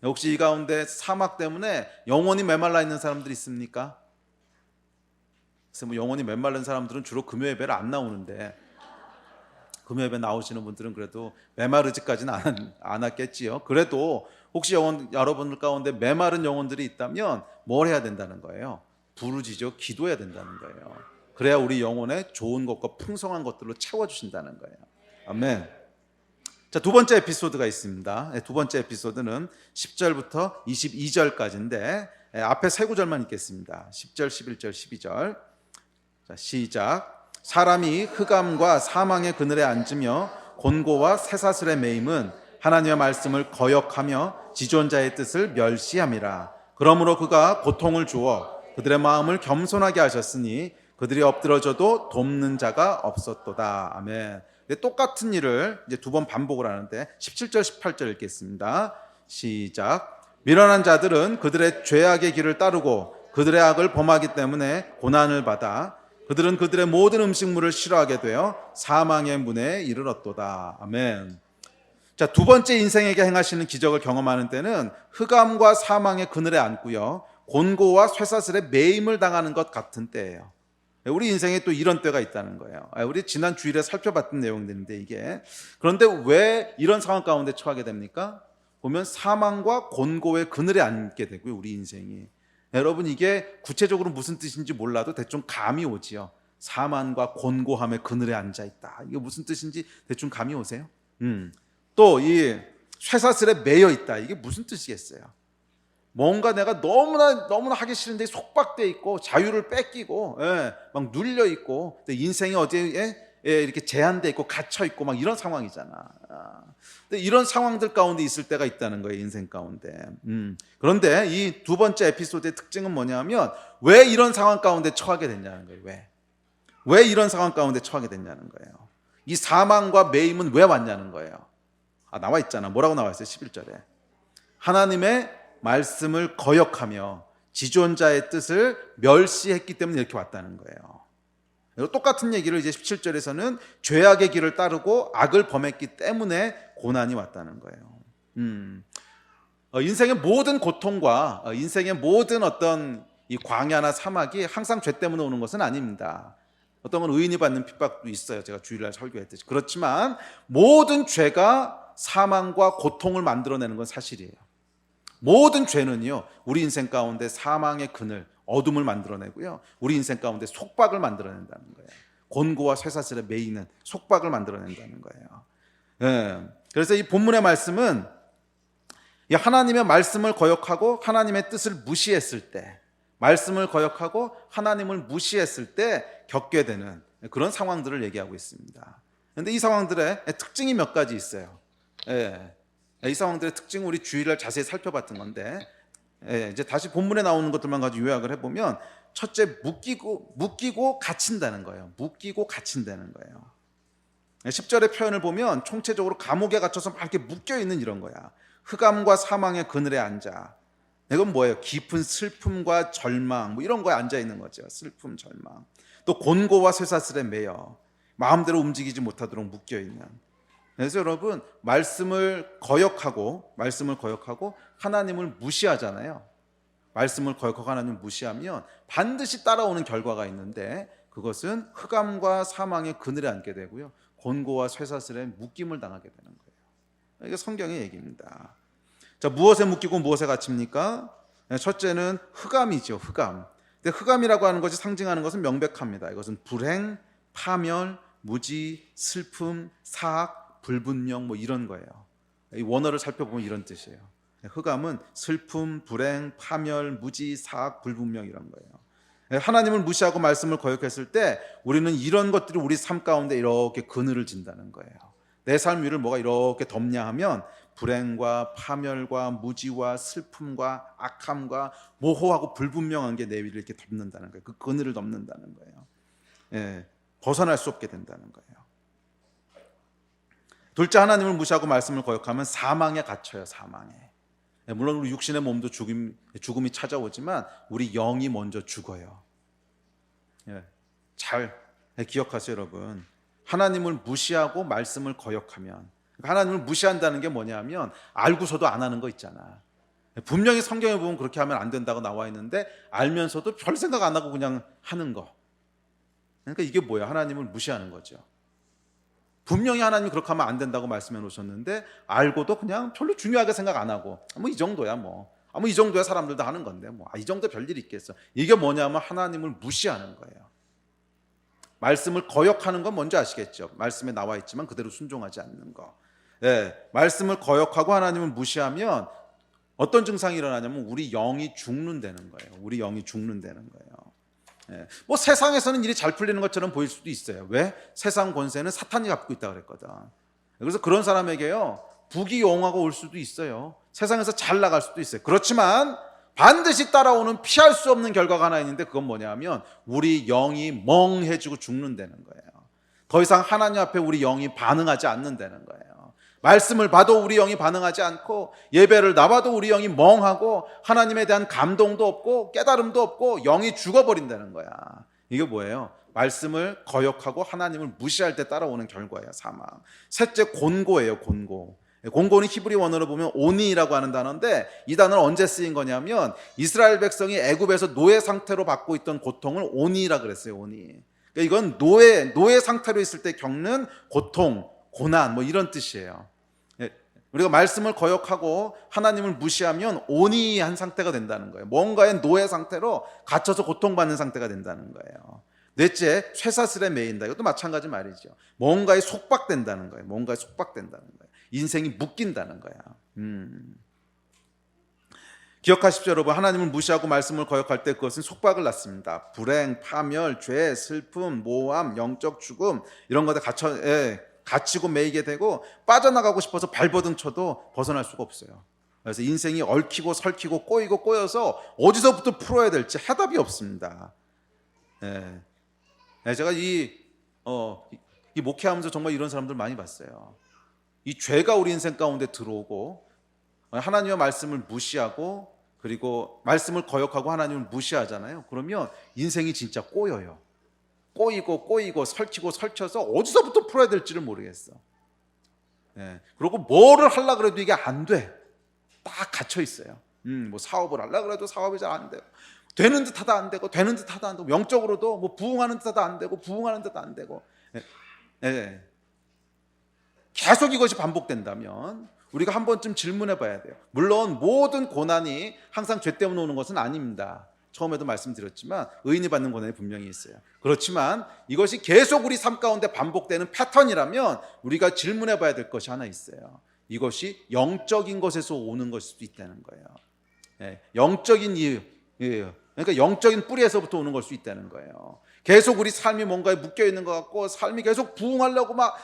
혹시 이 가운데 사막 때문에 영혼이 메말라 있는 사람들이 있습니까? 그래서 뭐 영혼이 메말른 사람들은 주로 금요 예배를 안 나오는데, 금요 예배 나오시는 분들은 그래도 메마르지까지는 안 왔겠지요. 그래도 혹시 여러분들 가운데 메마른 영혼들이 있다면 뭘 해야 된다는 거예요? 부르짖어 기도해야 된다는 거예요. 그래야 우리 영혼에 좋은 것과 풍성한 것들로 채워주신다는 거예요. 아멘. 자, 두 번째 에피소드가 있습니다. 두 번째 에피소드는 10절부터 22절까지인데 앞에 세 구절만 읽겠습니다. 10절, 11절, 12절. 자, 시작. 사람이 흑암과 사망의 그늘에 앉으며 곤고와 쇠사슬에 매임은 하나님의 말씀을 거역하며 지존자의 뜻을 멸시함이라. 그러므로 그가 고통을 주어 그들의 마음을 겸손하게 하셨으니 그들이 엎드러져도 돕는 자가 없었도다. 아멘. 똑같은 일을 이제 두 번 반복을 하는데 17절 18절 읽겠습니다. 시작. 미련한 자들은 그들의 죄악의 길을 따르고 그들의 악을 범하기 때문에 고난을 받아 그들은 그들의 모든 음식물을 싫어하게 되어 사망의 문에 이르렀도다. 아멘. 자, 두 번째 인생에게 행하시는 기적을 경험하는 때는 흑암과 사망의 그늘에 앉고요, 곤고와 쇠사슬에 매임을 당하는 것 같은 때예요. 우리 인생에 또 이런 때가 있다는 거예요. 우리 지난 주일에 살펴봤던 내용들인데 이게, 그런데 왜 이런 상황 가운데 처하게 됩니까? 보면 사망과 곤고의 그늘에 앉게 되고요, 우리 인생이. 여러분, 이게 구체적으로 무슨 뜻인지 몰라도 대충 감이 오지요. 사망과 곤고함의 그늘에 앉아있다, 이게 무슨 뜻인지 대충 감이 오세요? 또 이 쇠사슬에 매여 있다, 이게 무슨 뜻이겠어요? 뭔가 내가 너무나 하기 싫은데 속박돼 있고 자유를 뺏기고 막 눌려 있고 인생이 어디에 이렇게 제한돼 있고 갇혀 있고 막 이런 상황이잖아. 근데 이런 상황들 가운데 있을 때가 있다는 거예요, 인생 가운데. 그런데 이 두 번째 에피소드의 특징은 뭐냐면 왜 이런 상황 가운데 처하게 됐냐는 거예요. 왜 이런 상황 가운데 처하게 됐냐는 거예요. 이 사망과 매임은 왜 왔냐는 거예요. 나와 있잖아. 뭐라고 나와 있어요? 11절에 하나님의 말씀을 거역하며 지존자의 뜻을 멸시했기 때문에 이렇게 왔다는 거예요. 똑같은 얘기를 이제 17절에서는 죄악의 길을 따르고 악을 범했기 때문에 고난이 왔다는 거예요. 인생의 모든 고통과 인생의 모든 어떤 이 광야나 사막이 항상 죄 때문에 오는 것은 아닙니다. 어떤 건 의인이 받는 핍박도 있어요. 제가 주일날 설교했듯이. 그렇지만 모든 죄가 사망과 고통을 만들어내는 건 사실이에요. 모든 죄는요, 우리 인생 가운데 사망의 그늘, 어둠을 만들어내고요, 우리 인생 가운데 속박을 만들어낸다는 거예요. 곤고와 쇠사슬에 매이는 속박을 만들어낸다는 거예요. 그래서 이 본문의 말씀은 하나님의 말씀을 거역하고 하나님의 뜻을 무시했을 때, 말씀을 거역하고 하나님을 무시했을 때 겪게 되는 그런 상황들을 얘기하고 있습니다. 그런데 이 상황들의 특징이 몇 가지 있어요. 이 상황들의 특징은 우리 주일날 자세히 살펴봤던 건데, 이제 다시 본문에 나오는 것들만 가지고 요약을 해보면, 첫째, 묶이고 갇힌다는 거예요. 묶이고 갇힌다는 거예요. 10절의 표현을 보면 총체적으로 감옥에 갇혀서 막 이렇게 묶여있는 이런 거야. 흑암과 사망의 그늘에 앉아. 이건 뭐예요? 깊은 슬픔과 절망, 뭐 이런 거에 앉아있는 거죠. 슬픔, 절망. 또 곤고와 쇠사슬에 매여 마음대로 움직이지 못하도록 묶여있는. 그래서 여러분, 말씀을 거역하고 하나님을 무시하잖아요. 말씀을 거역하고 하나님을 무시하면 반드시 따라오는 결과가 있는데, 그것은 흑암과 사망의 그늘에 앉게 되고요, 곤고와 쇠사슬에 묶임을 당하게 되는 거예요. 이게 성경의 얘기입니다. 자, 무엇에 묶이고 무엇에 갇힙니까? 첫째는 흑암이죠. 흑암. 근데 흑암이라고 하는 것이 상징하는 것은 명백합니다. 이것은 불행, 파멸, 무지, 슬픔, 사악, 불분명 뭐 이런 거예요. 이 원어를 살펴보면 이런 뜻이에요. 흑암은 슬픔, 불행, 파멸, 무지, 사악, 불분명 이런 거예요. 하나님을 무시하고 말씀을 거역했을 때 우리는 이런 것들이 우리 삶 가운데 이렇게 그늘을 진다는 거예요. 내 삶 위를 뭐가 이렇게 덮냐 하면 불행과 파멸과 무지와 슬픔과 악함과 모호하고 불분명한 게 내 위를 이렇게 덮는다는 거예요. 그 그늘을 덮는다는 거예요. 예, 벗어날 수 없게 된다는 거예요. 둘째, 하나님을 무시하고 말씀을 거역하면 사망에 갇혀요. 사망에. 물론 우리 육신의 몸도 죽음이 찾아오지만 우리 영이 먼저 죽어요. 잘 기억하세요, 여러분. 하나님을 무시하고 말씀을 거역하면, 하나님을 무시한다는 게 뭐냐면 알고서도 안 하는 거 있잖아. 분명히 성경에 보면 그렇게 하면 안 된다고 나와 있는데 알면서도 별 생각 안 하고 그냥 하는 거. 그러니까 이게 뭐야? 하나님을 무시하는 거죠. 분명히 하나님이 그렇게 하면 안 된다고 말씀해 놓으셨는데 알고도 그냥 별로 중요하게 생각 안 하고 뭐 이 정도야 이 정도야 사람들도 하는 건데 이 정도 별일 있겠어. 이게 뭐냐면 하나님을 무시하는 거예요. 말씀을 거역하는 건 뭔지 아시겠죠? 말씀에 나와 있지만 그대로 순종하지 않는 거. 말씀을 거역하고 하나님을 무시하면 어떤 증상이 일어나냐면 우리 영이 죽는다는 거예요. 우리 영이 죽는다는 거예요. 뭐 세상에서는 일이 잘 풀리는 것처럼 보일 수도 있어요. 왜? 세상 권세는 사탄이 갖고 있다고 그랬거든. 그래서 그런 사람에게요 부귀영화가 올 수도 있어요. 세상에서 잘 나갈 수도 있어요. 그렇지만 반드시 따라오는 피할 수 없는 결과가 하나 있는데 그건 뭐냐면 우리 영이 멍해지고 죽는다는 거예요. 더 이상 하나님 앞에 우리 영이 반응하지 않는다는 거예요. 말씀을 봐도 우리 영이 반응하지 않고 예배를 나와도 우리 영이 멍하고 하나님에 대한 감동도 없고 깨달음도 없고 영이 죽어버린다는 거야. 이게 뭐예요? 말씀을 거역하고 하나님을 무시할 때 따라오는 결과예요. 사망. 셋째, 곤고예요. 곤고. 곤고는 히브리 원어로 보면 오니라고 하는 단어인데 이 단어는 언제 쓰인 거냐면 이스라엘 백성이 애굽에서 노예 상태로 받고 있던 고통을 오니라 그랬어요. 오니. 그러니까 이건 노예 상태로 있을 때 겪는 고통, 고난 뭐 이런 뜻이에요. 우리가 말씀을 거역하고 하나님을 무시하면 오니한 상태가 된다는 거예요. 뭔가의 노예 상태로 갇혀서 고통받는 상태가 된다는 거예요. 넷째, 쇠사슬에 매인다. 이것도 마찬가지 말이죠. 뭔가에 속박된다는 거예요. 뭔가에 속박된다는 거예요. 인생이 묶인다는 거야. 기억하십시오, 여러분. 하나님을 무시하고 말씀을 거역할 때 그것은 속박을 낳습니다. 불행, 파멸, 죄, 슬픔, 모함, 영적 죽음 이런 것에 갇히고 매이게 되고 빠져나가고 싶어서 발버둥 쳐도 벗어날 수가 없어요. 그래서 인생이 얽히고 설키고 꼬이고 꼬여서 어디서부터 풀어야 될지 해답이 없습니다. 제가 이 목회하면서 정말 이런 사람들 많이 봤어요. 이 죄가 우리 인생 가운데 들어오고 하나님의 말씀을 무시하고 그리고 말씀을 거역하고 하나님을 무시하잖아요. 그러면 인생이 진짜 꼬여요. 꼬이고 설치고 설쳐서 어디서부터 풀어야 될지를 모르겠어. 그리고 뭐를 하려고 그래도 이게 안 돼. 딱 갇혀 있어요. 뭐 사업을 하려고 그래도 사업이 잘 안 되고 되는 듯 하다 안 되고 되는 듯 하다 안 되고 영적으로도 뭐 부흥하는 듯 하다 안 되고 부흥하는 듯 안 되고 계속 이것이 반복된다면 우리가 한 번쯤 질문해 봐야 돼요. 물론 모든 고난이 항상 죄 때문에 오는 것은 아닙니다. 처음에도 말씀드렸지만 의인이 받는 고난이 분명히 있어요. 그렇지만 이것이 계속 우리 삶 가운데 반복되는 패턴이라면 우리가 질문해 봐야 될 것이 하나 있어요. 이것이 영적인 것에서 오는 것일 수도 있다는 거예요. 영적인 이유, 그러니까 영적인 뿌리에서부터 오는 걸 수 있다는 거예요. 계속 우리 삶이 뭔가에 묶여 있는 것 같고 삶이 계속 부흥하려고 막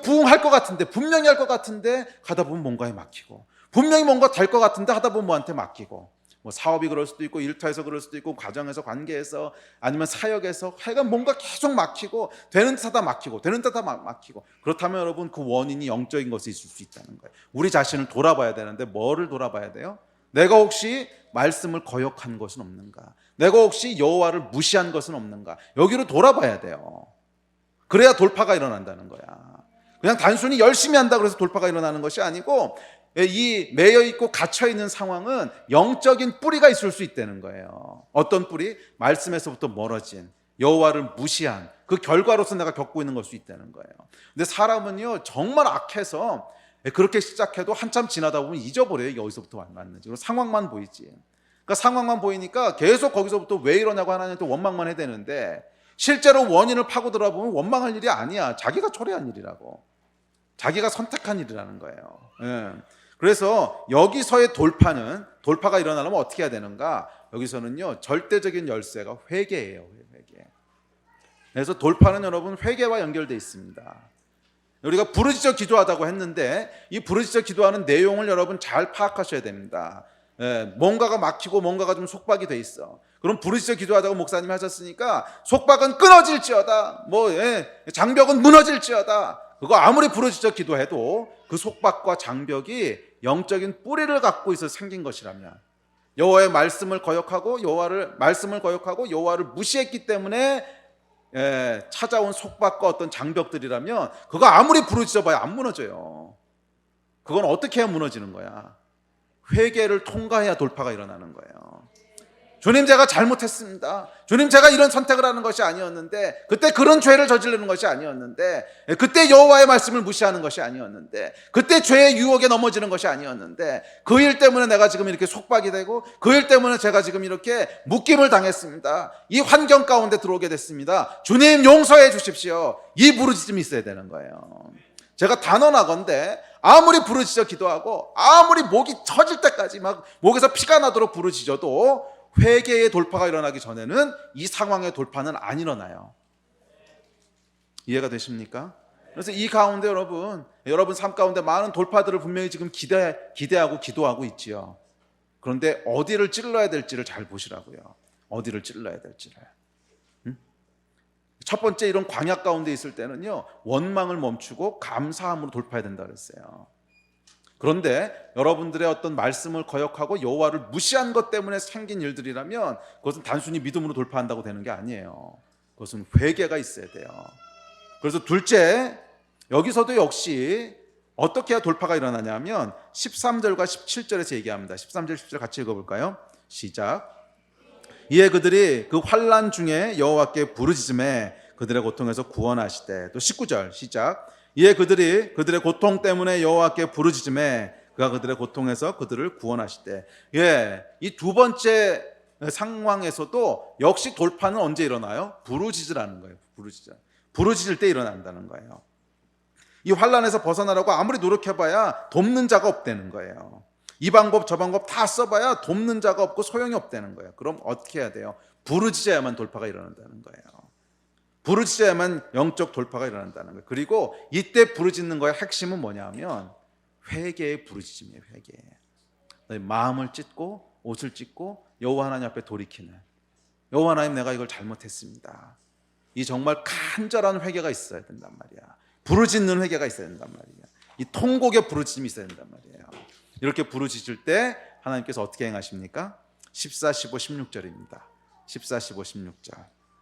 부흥할 것 같은데 분명히 할 것 같은데 가다 보면 뭔가에 막히고 분명히 뭔가 될 것 같은데 하다 보면 뭐한테 막히고 뭐 사업이 그럴 수도 있고 일터에서 그럴 수도 있고 가정에서 관계에서 아니면 사역에서 하여간 뭔가 계속 막히고 되는 듯 하다 막히고 되는 듯 하다 막히고 그렇다면 여러분 그 원인이 영적인 것이 있을 수 있다는 거예요. 우리 자신을 돌아봐야 되는데 뭐를 돌아봐야 돼요? 내가 혹시 말씀을 거역한 것은 없는가? 내가 혹시 여호와를 무시한 것은 없는가? 여기로 돌아봐야 돼요. 그래야 돌파가 일어난다는 거야. 그냥 단순히 열심히 한다고 해서 돌파가 일어나는 것이 아니고 이 매여있고 갇혀있는 상황은 영적인 뿌리가 있을 수 있다는 거예요. 어떤 뿌리? 말씀에서부터 멀어진 여호와를 무시한 그 결과로서 내가 겪고 있는 걸 수 있다는 거예요. 근데 사람은요 정말 악해서 그렇게 시작해도 한참 지나다 보면 잊어버려요. 여기서부터 왔는지. 상황만 보이지. 그러니까 상황만 보이니까 계속 거기서부터 왜 이러냐고 하나님한테 원망만 해야 되는데, 실제로 원인을 파고 들어보면 원망할 일이 아니야. 자기가 초래한 일이라고. 자기가 선택한 일이라는 거예요. 예. 그래서 여기서의 돌파가 일어나려면 어떻게 해야 되는가? 여기서는요 절대적인 열쇠가 회개예요. 회개. 그래서 돌파는 여러분 회개와 연결되어 있습니다. 우리가 부르짖어 기도하다고 했는데 이 부르짖어 기도하는 내용을 여러분 잘 파악하셔야 됩니다. 뭔가가 막히고 뭔가가 좀 속박이 돼 있어. 그럼 부르짖어 기도하다고 목사님이 하셨으니까 속박은 끊어질지어다, 장벽은 무너질지어다. 그거 아무리 부르짖어 기도해도 그 속박과 장벽이 영적인 뿌리를 갖고 있어 생긴 것이라면, 여호와의 말씀을 거역하고 여호와를 무시했기 때문에 찾아온 속박과 어떤 장벽들이라면 그거 아무리 부르짖어봐야 안 무너져요. 그건 어떻게 해야 무너지는 거야? 회개를 통과해야 돌파가 일어나는 거예요. 주님, 제가 잘못했습니다. 주님, 제가 이런 선택을 하는 것이 아니었는데, 그때 그런 죄를 저지르는 것이 아니었는데, 그때 여호와의 말씀을 무시하는 것이 아니었는데, 그때 죄의 유혹에 넘어지는 것이 아니었는데, 그 일 때문에 내가 지금 이렇게 속박이 되고, 그 일 때문에 제가 지금 이렇게 묶임을 당했습니다. 이 환경 가운데 들어오게 됐습니다. 주님, 용서해 주십시오. 이 부르짖음이 있어야 되는 거예요. 제가 단언하건대 아무리 부르짖어 기도하고 아무리 목이 처질 때까지 막 목에서 피가 나도록 부르짖어도 회개의 돌파가 일어나기 전에는 이 상황의 돌파는 안 일어나요. 이해가 되십니까? 그래서 이 가운데 여러분 삶 가운데 많은 돌파들을 분명히 지금 기대하고 기도하고 있지요. 그런데 어디를 찔러야 될지를 잘 보시라고요. 어디를 찔러야 될지를. 첫 번째, 이런 광야 가운데 있을 때는요 원망을 멈추고 감사함으로 돌파해야 된다 그랬어요. 그런데 여러분들의 어떤 말씀을 거역하고 여호와를 무시한 것 때문에 생긴 일들이라면 그것은 단순히 믿음으로 돌파한다고 되는 게 아니에요. 그것은 회개가 있어야 돼요. 그래서 둘째, 여기서도 역시 어떻게 해야 돌파가 일어나냐면 13절과 17절에서 얘기합니다. 13절 17절 같이 읽어볼까요? 시작. 이에 그들이 그 환난 중에 여호와께 부르짖음에 그들의 고통에서 구원하시되. 또 19절 시작. 이에 그들이 그들의 고통 때문에 여호와께 부르짖음에 그가 그들의 고통에서 그들을 구원하시되. 이 두 번째 상황에서도 역시 돌파는 언제 일어나요? 부르짖으라는 거예요. 부르짖을 때 일어난다는 거예요. 이 환난에서 벗어나라고 아무리 노력해봐야 돕는 자가 없다는 거예요. 이 방법 저 방법 다 써봐야 돕는 자가 없고 소용이 없다는 거예요. 그럼 어떻게 해야 돼요? 부르짖어야만 돌파가 일어난다는 거예요. 부르짖어야만 영적 돌파가 일어난다는 거예요. 그리고 이때 부르짖는 거의 핵심은 뭐냐면 회개의 부르짖음이에요. 회개. 마음을 찢고 옷을 찢고 여호와 하나님 앞에 돌이키는, 여호와 하나님, 내가 이걸 잘못했습니다. 이 정말 간절한 회개가 있어야 된단 말이야. 부르짖는 회개가 있어야 된단 말이야. 이 통곡의 부르짖음이 있어야 된단 말이에요. 이렇게 부르짖을 때 하나님께서 어떻게 행하십니까? 14, 15, 16절입니다. 14, 15, 16절.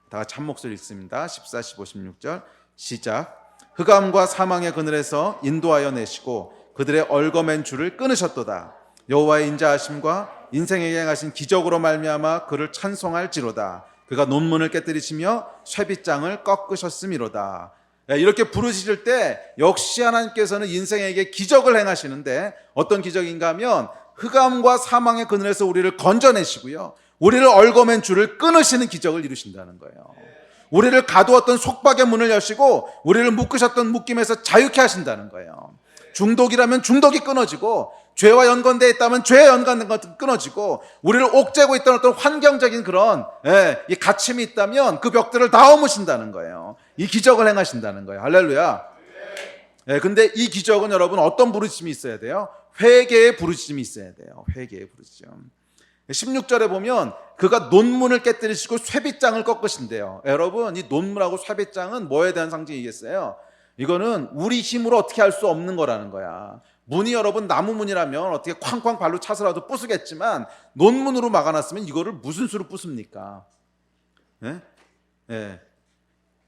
다 같이 한 목소리 읽습니다. 14, 15, 16절 시작. 흑암과 사망의 그늘에서 인도하여 내시고 그들의 얽어맨 줄을 끊으셨도다. 여호와의 인자하심과 인생에게 행하신 기적으로 말미암아 그를 찬송할지로다. 그가 논문을 깨뜨리시며 쇠빗장을 꺾으셨음이로다. 이렇게 부르짖을 때 역시 하나님께서는 인생에게 기적을 행하시는데, 어떤 기적인가 하면 흑암과 사망의 그늘에서 우리를 건져내시고요, 우리를 얽어맨 줄을 끊으시는 기적을 이루신다는 거예요. 우리를 가두었던 속박의 문을 여시고 우리를 묶으셨던 묶임에서 자유케 하신다는 거예요. 중독이라면 중독이 끊어지고, 죄와 연관되어 있다면 죄에 연관된 것도 끊어지고, 우리를 옥죄고 있던 어떤 환경적인 그런 이 갇힘이 있다면 그 벽들을 다 허무신다는 거예요. 이 기적을 행하신다는 거예요. 할렐루야. 근데 이 기적은 여러분 어떤 부르짖음이 있어야 돼요? 회개의 부르짖음이 있어야 돼요. 회개의 부르짖음. 16절에 보면 그가 논문을 깨뜨리시고 쇠빗장을 꺾으신대요. 여러분, 이 논문하고 쇠빗장은 뭐에 대한 상징이겠어요? 이거는 우리 힘으로 어떻게 할 수 없는 거라는 거야. 문이 여러분 나무 문이라면 어떻게 쾅쾅 발로 차서라도 부수겠지만, 논문으로 막아놨으면 이거를 무슨 수로 부숩니까?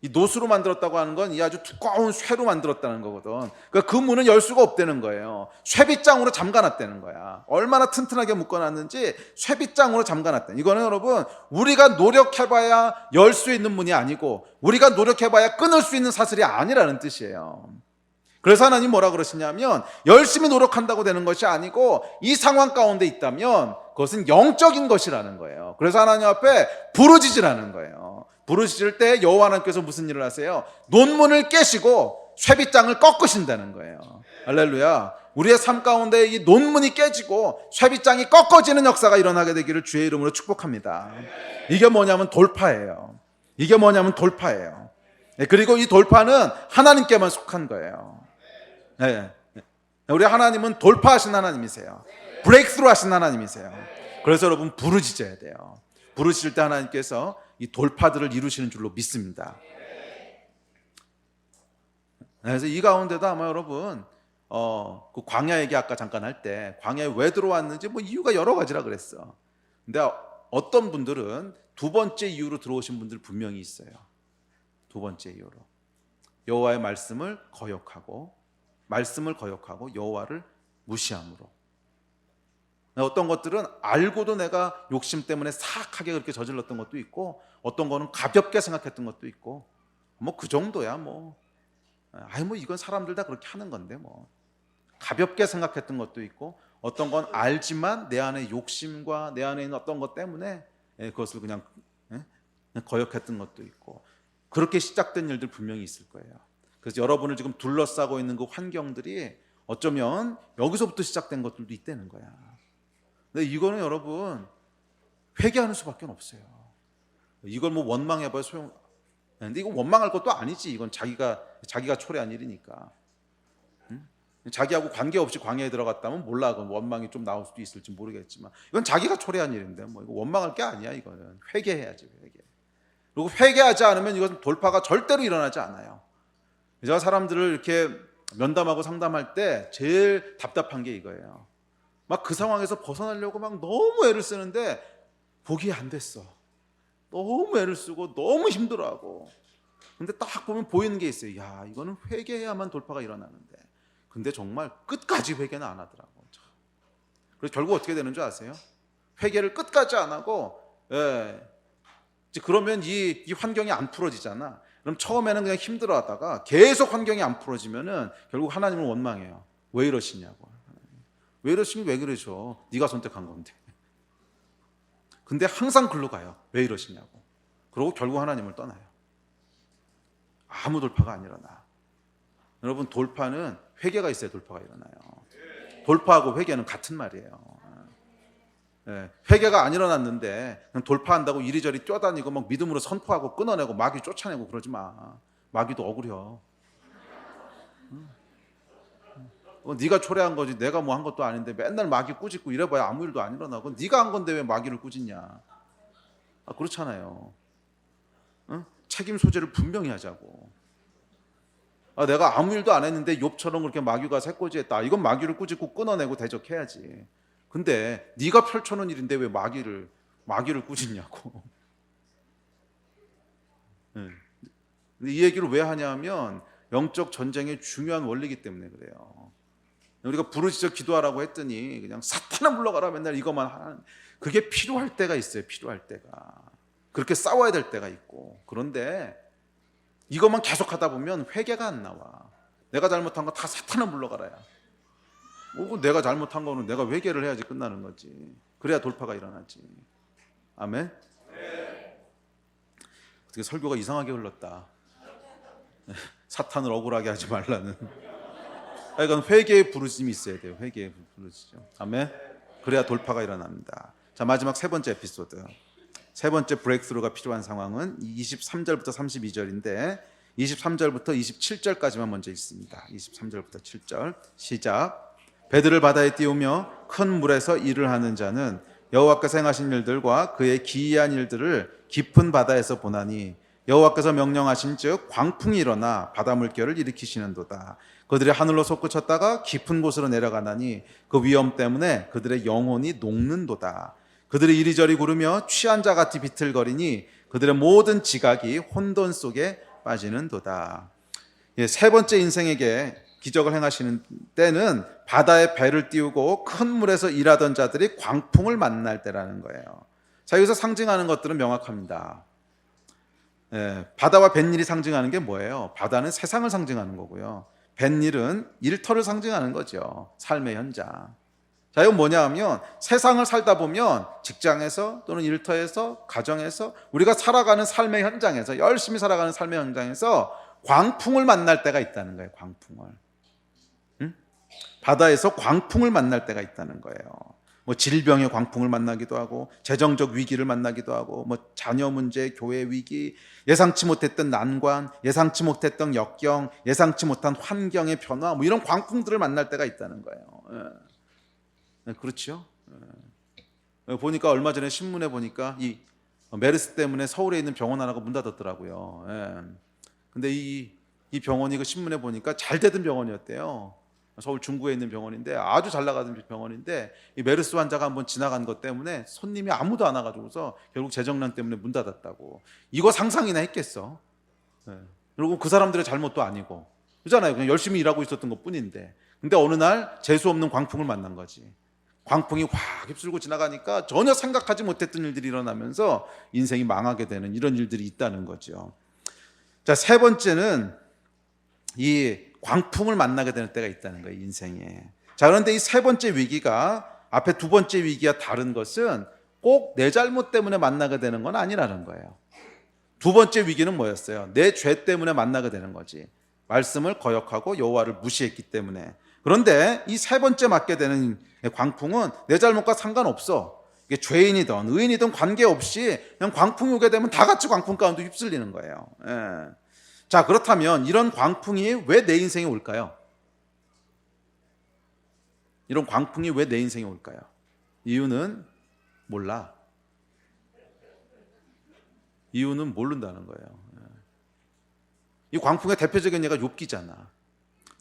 이 노수로 만들었다고 하는 건 이 아주 두꺼운 쇠로 만들었다는 거거든. 그러니까 그 문은 열 수가 없다는 거예요. 쇠빗장으로 잠가놨다는 거야. 얼마나 튼튼하게 묶어놨는지 쇠빗장으로 잠가놨다. 이거는 여러분, 우리가 노력해봐야 열 수 있는 문이 아니고 우리가 노력해봐야 끊을 수 있는 사슬이 아니라는 뜻이에요. 그래서 하나님 뭐라 그러시냐면, 열심히 노력한다고 되는 것이 아니고 이 상황 가운데 있다면 그것은 영적인 것이라는 거예요. 그래서 하나님 앞에 부르짖으라는 거예요. 부르짖을 때 여호와 하나님께서 무슨 일을 하세요? 논문을 깨시고 쇠빗장을 꺾으신다는 거예요. 할렐루야. 우리의 삶 가운데 이 논문이 깨지고 쇠빗장이 꺾어지는 역사가 일어나게 되기를 주의 이름으로 축복합니다. 이게 뭐냐면 돌파예요. 이게 뭐냐면 돌파예요. 그리고 이 돌파는 하나님께만 속한 거예요. 네. 우리 하나님은 돌파하신 하나님이세요. 브레이크스루 하신 하나님이세요. 그래서 여러분, 부르짖어야 돼요. 부르짖을 때 하나님께서 이 돌파들을 이루시는 줄로 믿습니다. 그래서 이 가운데도 아마 여러분, 그 광야 얘기 아까 잠깐 할 때 광야에 왜 들어왔는지 뭐 이유가 여러 가지라 그랬어. 근데 어떤 분들은 두 번째 이유로 들어오신 분들 분명히 있어요. 두 번째 이유로 여호와의 말씀을 거역하고 여호와를 무시함으로. 어떤 것들은 알고도 내가 욕심 때문에 사악하게 그렇게 저질렀던 것도 있고, 어떤 거는 가볍게 생각했던 것도 있고, 뭐 그 정도야. 뭐 이건 사람들 다 그렇게 하는 건데, 뭐 가볍게 생각했던 것도 있고, 어떤 건 알지만 내 안에 욕심과 내 안에 있는 어떤 것 때문에 그것을 그냥 거역했던 것도 있고, 그렇게 시작된 일들 분명히 있을 거예요. 그래서 여러분을 지금 둘러싸고 있는 그 환경들이 어쩌면 여기서부터 시작된 것들도 있다는 거야. 근데 이거는 여러분, 회개하는 수밖에 없어요. 이걸 뭐 원망해봐야 소용. 근데 이거 원망할 것도 아니지. 이건 자기가 초래한 일이니까. 자기하고 관계없이 광야에 들어갔다면 몰라. 그건 원망이 좀 나올 수도 있을지 모르겠지만, 이건 자기가 초래한 일인데 뭐 이거 원망할 게 아니야. 이거는 회개해야지. 회개. 그리고 회개하지 않으면 이것은 돌파가 절대로 일어나지 않아요. 제가 사람들을 이렇게 면담하고 상담할 때 제일 답답한 게 이거예요. 막 그 상황에서 벗어나려고 막 너무 애를 쓰는데 복이 안 됐어. 너무 애를 쓰고 너무 힘들어하고. 근데 딱 보면 보이는 게 있어요. 야, 이거는 회개해야만 돌파가 일어나는데. 근데 정말 끝까지 회개는 안 하더라고. 그래서 결국 어떻게 되는 줄 아세요? 회개를 끝까지 안 하고, 그러면 이 환경이 안 풀어지잖아. 그럼 처음에는 그냥 힘들어하다가 계속 환경이 안 풀어지면은 결국 하나님을 원망해요. 왜 이러시냐고. 왜 이러시면 왜 그러죠? 네가 선택한 건데. 근데 항상 글로 가요. 왜 이러시냐고. 그리고 결국 하나님을 떠나요. 아무 돌파가 안 일어나. 여러분, 돌파는 회개가 있어야 돌파가 일어나요. 돌파하고 회개는 같은 말이에요. 회개가 안 일어났는데 그냥 돌파한다고 이리저리 뛰어다니고 막 믿음으로 선포하고 끊어내고 마귀 쫓아내고 그러지 마. 마귀도 억울해요. 네가 초래한 거지. 내가 뭐 한 것도 아닌데 맨날 마귀 꾸짖고 이래봐야 아무 일도 안 일어나고, 네가 한 건데 왜 마귀를 꾸짖냐. 그렇잖아요. 책임 소재를 분명히 하자고. 내가 아무 일도 안 했는데 욥처럼 그렇게 마귀가 새꼬지했다. 이건 마귀를 꾸짖고 끊어내고 대적해야지. 근데 네가 펼쳐놓은 일인데 왜 마귀를 꾸짖냐고. 이 얘기를 왜 하냐면 영적 전쟁의 중요한 원리이기 때문에 그래요. 우리가 부르짖어 기도하라고 했더니 그냥 사탄아 물러가라 맨날 이것만 하는, 그게 필요할 때가 있어요. 필요할 때가. 그렇게 싸워야 될 때가 있고. 그런데 이것만 계속 하다 보면 회개가 안 나와. 내가 잘못한 거 다 사탄아 물러가라야. 내가 잘못한 거는 내가 회개를 해야지 끝나는 거지. 그래야 돌파가 일어나지. 아멘. 어떻게 설교가 이상하게 흘렀다. 사탄을 억울하게 하지 말라는. 이건 회개의 부르짖음이 있어야 돼요. 회개의 부르짖음. 아멘. 그래야 돌파가 일어납니다. 자, 마지막 세 번째 에피소드. 세 번째 브레이크스루가 필요한 상황은 23절부터 32절인데 23절부터 27절까지만 먼저 읽습니다. 23절부터 7절 시작. 배들을 바다에 띄우며 큰 물에서 일을 하는 자는 여호와께서 행하신 일들과 그의 기이한 일들을 깊은 바다에서 보나니 여호와께서 명령하신즉 광풍이 일어나 바다 물결을 일으키시는도다. 그들이 하늘로 솟구쳤다가 깊은 곳으로 내려가나니 그 위험 때문에 그들의 영혼이 녹는도다. 그들이 이리저리 구르며 취한 자 같이 비틀거리니 그들의 모든 지각이 혼돈 속에 빠지는도다. 예, 세 번째 인생에게 기적을 행하시는 때는 바다에 배를 띄우고 큰 물에서 일하던 자들이 광풍을 만날 때라는 거예요. 자, 여기서 상징하는 것들은 명확합니다. 예, 바다와 뱃일이 상징하는 게 뭐예요? 바다는 세상을 상징하는 거고요. 뱃일은 일터를 상징하는 거죠. 삶의 현장. 자, 이건 뭐냐 하면 세상을 살다 보면 직장에서 또는 일터에서 가정에서 우리가 살아가는 삶의 현장에서 열심히 살아가는 삶의 현장에서 광풍을 만날 때가 있다는 거예요. 광풍을. 응? 바다에서 광풍을 만날 때가 있다는 거예요. 뭐 질병의 광풍을 만나기도 하고 재정적 위기를 만나기도 하고 뭐 자녀 문제, 교회 위기, 예상치 못했던 난관, 예상치 못했던 역경, 예상치 못한 환경의 변화 뭐 이런 광풍들을 만날 때가 있다는 거예요. 예. 그렇죠? 예. 보니까 얼마 전에 신문에 보니까 이 메르스 때문에 서울에 있는 병원 하나가 문 닫았더라고요. 예. 근데 이 병원이 그 신문에 보니까 잘 되던 병원이었대요. 서울 중구에 있는 병원인데 아주 잘 나가던 병원인데 이 메르스 환자가 한번 지나간 것 때문에 손님이 아무도 안 와가지고서 결국 재정난 때문에 문 닫았다고. 이거 상상이나 했겠어. 예. 그리고 그 사람들의 잘못도 아니고 그렇잖아요. 그냥 열심히 일하고 있었던 것뿐인데 근데 어느 날 재수 없는 광풍을 만난 거지. 광풍이 확 휩쓸고 지나가니까 전혀 생각하지 못했던 일들이 일어나면서 인생이 망하게 되는 이런 일들이 있다는 거죠. 자, 세 번째는 이 광풍을 만나게 되는 때가 있다는 거예요, 인생에. 자, 그런데 이 세 번째 위기가 앞에 두 번째 위기와 다른 것은 꼭 내 잘못 때문에 만나게 되는 건 아니라는 거예요. 두 번째 위기는 뭐였어요? 내 죄 때문에 만나게 되는 거지. 말씀을 거역하고 여호와를 무시했기 때문에. 그런데 이 세 번째 맞게 되는 광풍은 내 잘못과 상관없어. 이게 죄인이든 의인이든 관계없이 그냥 광풍이 오게 되면 다 같이 광풍 가운데 휩쓸리는 거예요. 예. 자, 그렇다면 이런 광풍이 왜 내 인생에 올까요? 이런 광풍이 왜 내 인생에 올까요? 이유는 몰라. 이유는 모른다는 거예요. 이 광풍의 대표적인 예가 욥기잖아.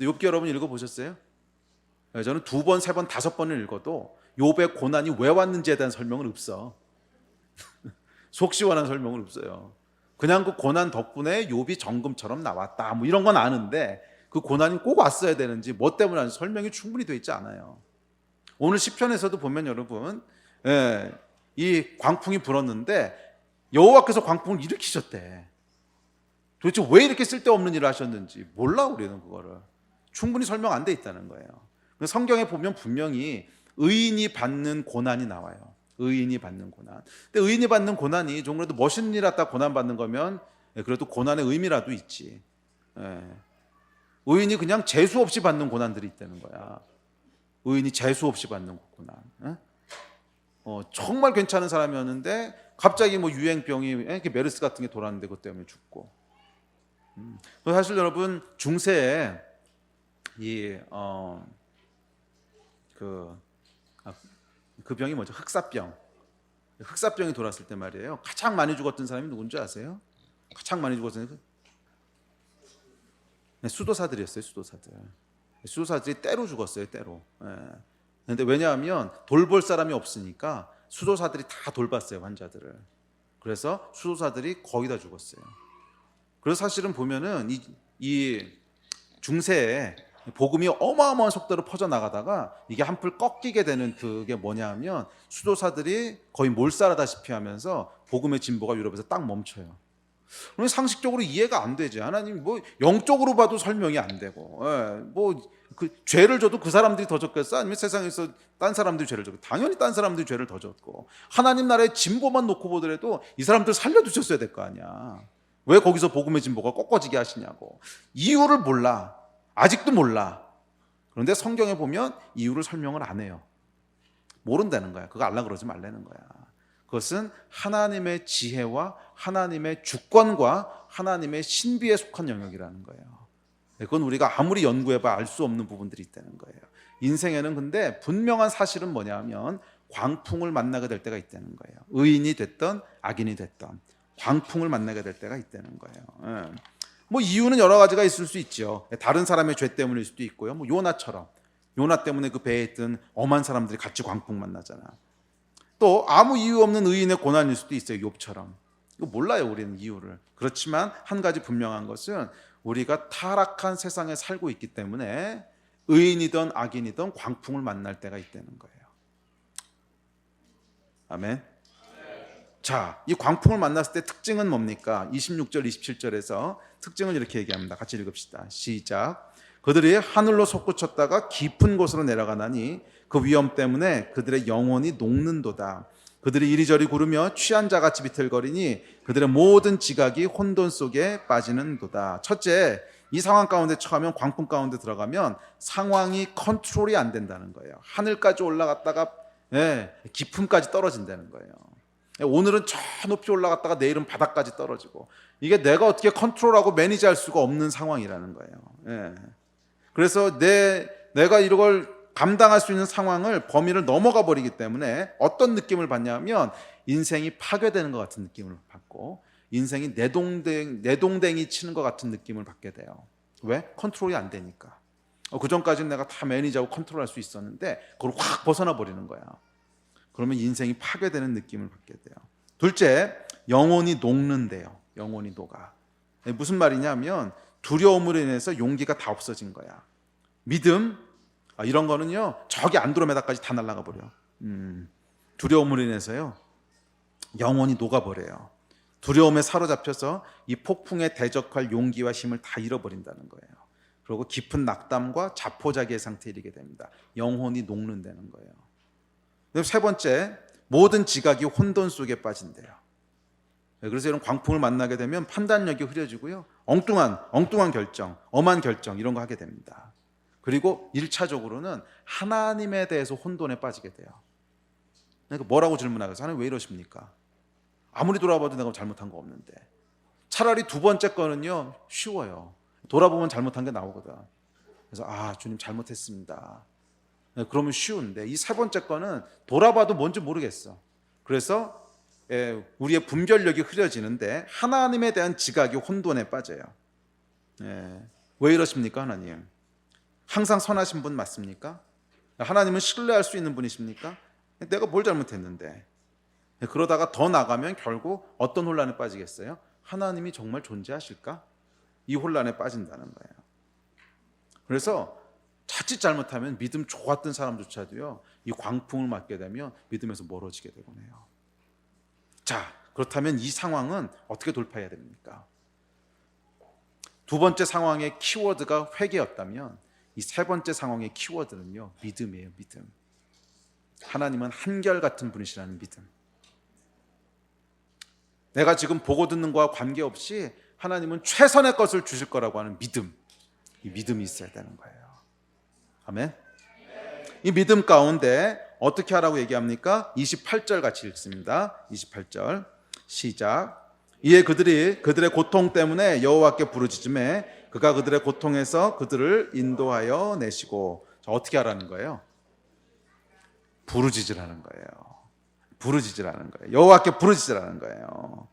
욥기 여러분 읽어보셨어요? 저는 두 번, 세 번, 다섯 번을 읽어도 욥의 고난이 왜 왔는지에 대한 설명은 없어. 속 시원한 설명은 없어요. 그냥 그 고난 덕분에 욥이 정금처럼 나왔다 뭐 이런 건 아는데 그 고난이 꼭 왔어야 되는지 뭐 때문에 하는지 설명이 충분히 되어 있지 않아요. 오늘 시편에서도 보면 여러분 이 광풍이 불었는데 여호와께서 광풍을 일으키셨대. 도대체 왜 이렇게 쓸데없는 일을 하셨는지 몰라. 우리는 그거를 충분히 설명 안 돼 있다는 거예요. 성경에 보면 분명히 의인이 받는 고난이 나와요. 의인이 받는 고난. 근데 의인이 받는 고난이 좀 그래도 멋있는 일 하다 고난 받는 거면 그래도 고난의 의미라도 있지. 의인이 그냥 재수 없이 받는 고난들이 있다는 거야. 의인이 재수 없이 받는 고난. 정말 괜찮은 사람이었는데 갑자기 뭐 유행병이 이렇게 메르스 같은 게 돌았는데 그것 때문에 죽고. 사실 여러분 중세에 그 병이 뭐죠? 흑사병. 흑사병이 돌았을 때 말이에요. 가장 많이 죽었던 사람이 누군지 아세요? 가장 많이 죽었던 수도사들이었어요. 수도사들이 때로 죽었어요. 때로. 그런데 왜냐하면 돌볼 사람이 없으니까 수도사들이 다 돌봤어요. 환자들을. 그래서 수도사들이 거의 다 죽었어요. 그래서 사실은 보면은 이 중세에 복음이 어마어마한 속도로 퍼져나가다가 이게 한풀 꺾이게 되는 그게 뭐냐 하면 수도사들이 거의 몰살하다시피 하면서 복음의 진보가 유럽에서 딱 멈춰요. 그럼 상식적으로 이해가 안 되지. 하나님 뭐 영적으로 봐도 설명이 안 되고 뭐 그 죄를 져도 그 사람들이 더 졌겠어? 아니면 세상에서 딴 사람들이 죄를 졌고 당연히 딴 사람들이 죄를 더 졌고 하나님 나라의 진보만 놓고 보더라도 이 사람들 살려두셨어야 될 거 아니야. 왜 거기서 복음의 진보가 꺾어지게 하시냐고. 이유를 몰라. 아직도 몰라. 그런데 성경에 보면 이유를 설명을 안 해요. 모른다는 거야. 그거 알라 그러지 말라는 거야. 그것은 하나님의 지혜와 하나님의 주권과 하나님의 신비에 속한 영역이라는 거예요. 그건 우리가 아무리 연구해봐 알 수 없는 부분들이 있다는 거예요. 인생에는 근데 분명한 사실은 뭐냐면 광풍을 만나게 될 때가 있다는 거예요. 의인이 됐던 악인이 됐던 광풍을 만나게 될 때가 있다는 거예요. 뭐 이유는 여러 가지가 있을 수 있죠. 다른 사람의 죄 때문일 수도 있고요. 뭐 요나처럼 요나 때문에 그 배에 있던 엄한 사람들이 같이 광풍 만나잖아. 또 아무 이유 없는 의인의 고난일 수도 있어요. 욥처럼. 이거 몰라요, 우리는 이유를. 그렇지만 한 가지 분명한 것은 우리가 타락한 세상에 살고 있기 때문에 의인이든 악인이든 광풍을 만날 때가 있다는 거예요. 아멘. 자, 이 광풍을 만났을 때 특징은 뭡니까? 26절, 27절에서 특징을 이렇게 얘기합니다. 같이 읽읍시다. 시작. 그들이 하늘로 솟구쳤다가 깊은 곳으로 내려가나니 그 위험 때문에 그들의 영혼이 녹는도다. 그들이 이리저리 구르며 취한 자같이 비틀거리니 그들의 모든 지각이 혼돈 속에 빠지는도다. 첫째, 이 상황 가운데 처하면, 광풍 가운데 들어가면 상황이 컨트롤이 안 된다는 거예요. 하늘까지 올라갔다가 깊음까지 떨어진다는 거예요. 오늘은 저 높이 올라갔다가 내일은 바닥까지 떨어지고, 이게 내가 어떻게 컨트롤하고 매니지할 수가 없는 상황이라는 거예요. 그래서 내가 이걸 감당할 수 있는 상황을, 범위를 넘어가 버리기 때문에 어떤 느낌을 받냐면 인생이 파괴되는 것 같은 느낌을 받고, 인생이 내동댕이 치는 것 같은 느낌을 받게 돼요. 왜? 컨트롤이 안 되니까. 그 전까지는 내가 다 매니지하고 컨트롤할 수 있었는데 그걸 확 벗어나 버리는 거야. 그러면 인생이 파괴되는 느낌을 받게 돼요. 둘째, 영혼이 녹는데요. 영혼이 녹아. 무슨 말이냐면 두려움으로 인해서 용기가 다 없어진 거야. 믿음, 이런 거는요, 저기 안드로메다까지 다 날아가 버려. 두려움으로 인해서요, 영혼이 녹아버려요. 두려움에 사로잡혀서 이 폭풍에 대적할 용기와 힘을 다 잃어버린다는 거예요. 그리고 깊은 낙담과 자포자기의 상태에 이르게 됩니다. 영혼이 녹는다는 거예요. 세 번째, 모든 지각이 혼돈 속에 빠진대요. 그래서 이런 광풍을 만나게 되면 판단력이 흐려지고요, 엉뚱한 결정, 엄한 결정, 이런 거 하게 됩니다. 그리고 1차적으로는 하나님에 대해서 혼돈에 빠지게 돼요. 그러니까 뭐라고 질문하겠어요? 하나님 왜 이러십니까? 아무리 돌아봐도 내가 잘못한 거 없는데. 차라리 두 번째 거는요, 쉬워요. 돌아보면 잘못한 게 나오거든. 그래서 주님 잘못했습니다. 그러면 쉬운데, 이 세 번째 거는 돌아봐도 뭔지 모르겠어. 그래서 우리의 분별력이 흐려지는데 하나님에 대한 지각이 혼돈에 빠져요. 왜 이러십니까, 하나님? 항상 선하신 분 맞습니까? 하나님은 신뢰할 수 있는 분이십니까? 내가 뭘 잘못했는데? 그러다가 더 나가면 결국 어떤 혼란에 빠지겠어요? 하나님이 정말 존재하실까? 이 혼란에 빠진다는 거예요. 그래서 자칫 잘못하면 믿음 좋았던 사람조차도요, 이 광풍을 맞게 되면 믿음에서 멀어지게 되곤 해요. 자, 그렇다면 이 상황은 어떻게 돌파해야 됩니까? 두 번째 상황의 키워드가 회개였다면 이 세 번째 상황의 키워드는요, 믿음이에요. 믿음. 하나님은 한결같은 분이시라는 믿음. 내가 지금 보고 듣는 거와 관계없이 하나님은 최선의 것을 주실 거라고 하는 믿음, 이 믿음이 있어야 되는 거예요. 아멘. 이 믿음 가운데 어떻게 하라고 얘기합니까? 28절 같이 읽습니다. 28절 시작. 이에 그들이 그들의 고통 때문에 여호와께 부르짖음에 그가 그들의 고통에서 그들을 인도하여 내시고. 자, 어떻게 하라는 거예요? 부르짖으라는 거예요. 부르짖으라는 거예요. 여호와께 부르짖으라는 거예요.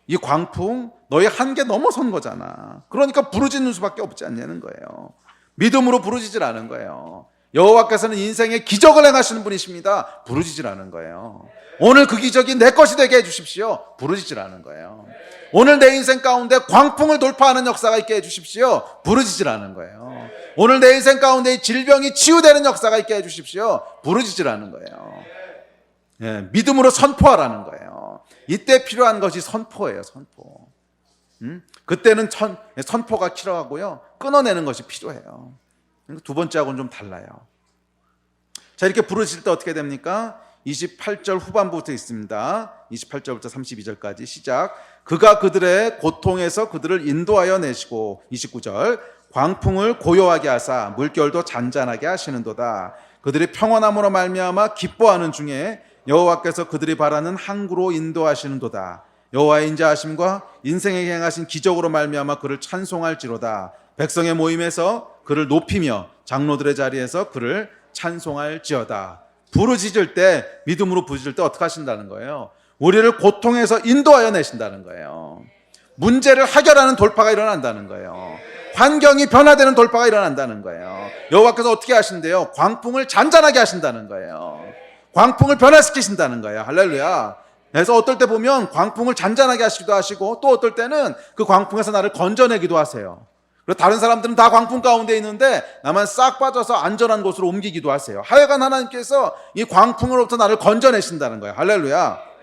이 광풍 너의 한계 넘어선 거잖아. 그러니까 부르짖는 수밖에 없지 않냐는 거예요. 믿음으로 부르짖으라는 거예요. 여호와께서는 인생의 기적을 행하시는 분이십니다. 부르짖으라는 거예요. 오늘 그 기적이 내 것이 되게 해주십시오. 부르짖으라는 거예요. 오늘 내 인생 가운데 광풍을 돌파하는 역사가 있게 해주십시오. 부르짖으라는 거예요. 오늘 내 인생 가운데 질병이 치유되는 역사가 있게 해주십시오. 부르짖으라는 거예요. 믿음으로 선포하라는 거예요. 이때 필요한 것이 선포예요. 선포. 그때는 선포가 필요하고요, 끊어내는 것이 필요해요. 두 번째하고는 좀 달라요. 자, 이렇게 부르실 때 어떻게 됩니까? 28절 후반부부터 있습니다. 28절부터 32절까지 시작. 그가 그들의 고통에서 그들을 인도하여 내시고. 29절 광풍을 고요하게 하사 물결도 잔잔하게 하시는도다. 그들이 평온함으로 말미암아 기뻐하는 중에 여호와께서 그들이 바라는 항구로 인도하시는도다. 여호와의 인자하심과 인생에게 행하신 기적으로 말미암아 그를 찬송할지로다. 백성의 모임에서 그를 높이며 장로들의 자리에서 그를 찬송할지어다. 부르짖을 때, 믿음으로 부르짖을 때 어떻게 하신다는 거예요? 우리를 고통에서 인도하여 내신다는 거예요. 문제를 해결하는 돌파가 일어난다는 거예요. 환경이 변화되는 돌파가 일어난다는 거예요. 여호와께서 어떻게 하신대요? 광풍을 잔잔하게 하신다는 거예요. 광풍을 변화시키신다는 거예요. 할렐루야. 그래서 어떨 때 보면 광풍을 잔잔하게 하시기도 하시고, 또 어떨 때는 그 광풍에서 나를 건져내기도 하세요. 그리고 다른 사람들은 다 광풍 가운데 있는데 나만 싹 빠져서 안전한 곳으로 옮기기도 하세요. 하여간 하나님께서 이 광풍으로부터 나를 건져내신다는 거예요. 할렐루야.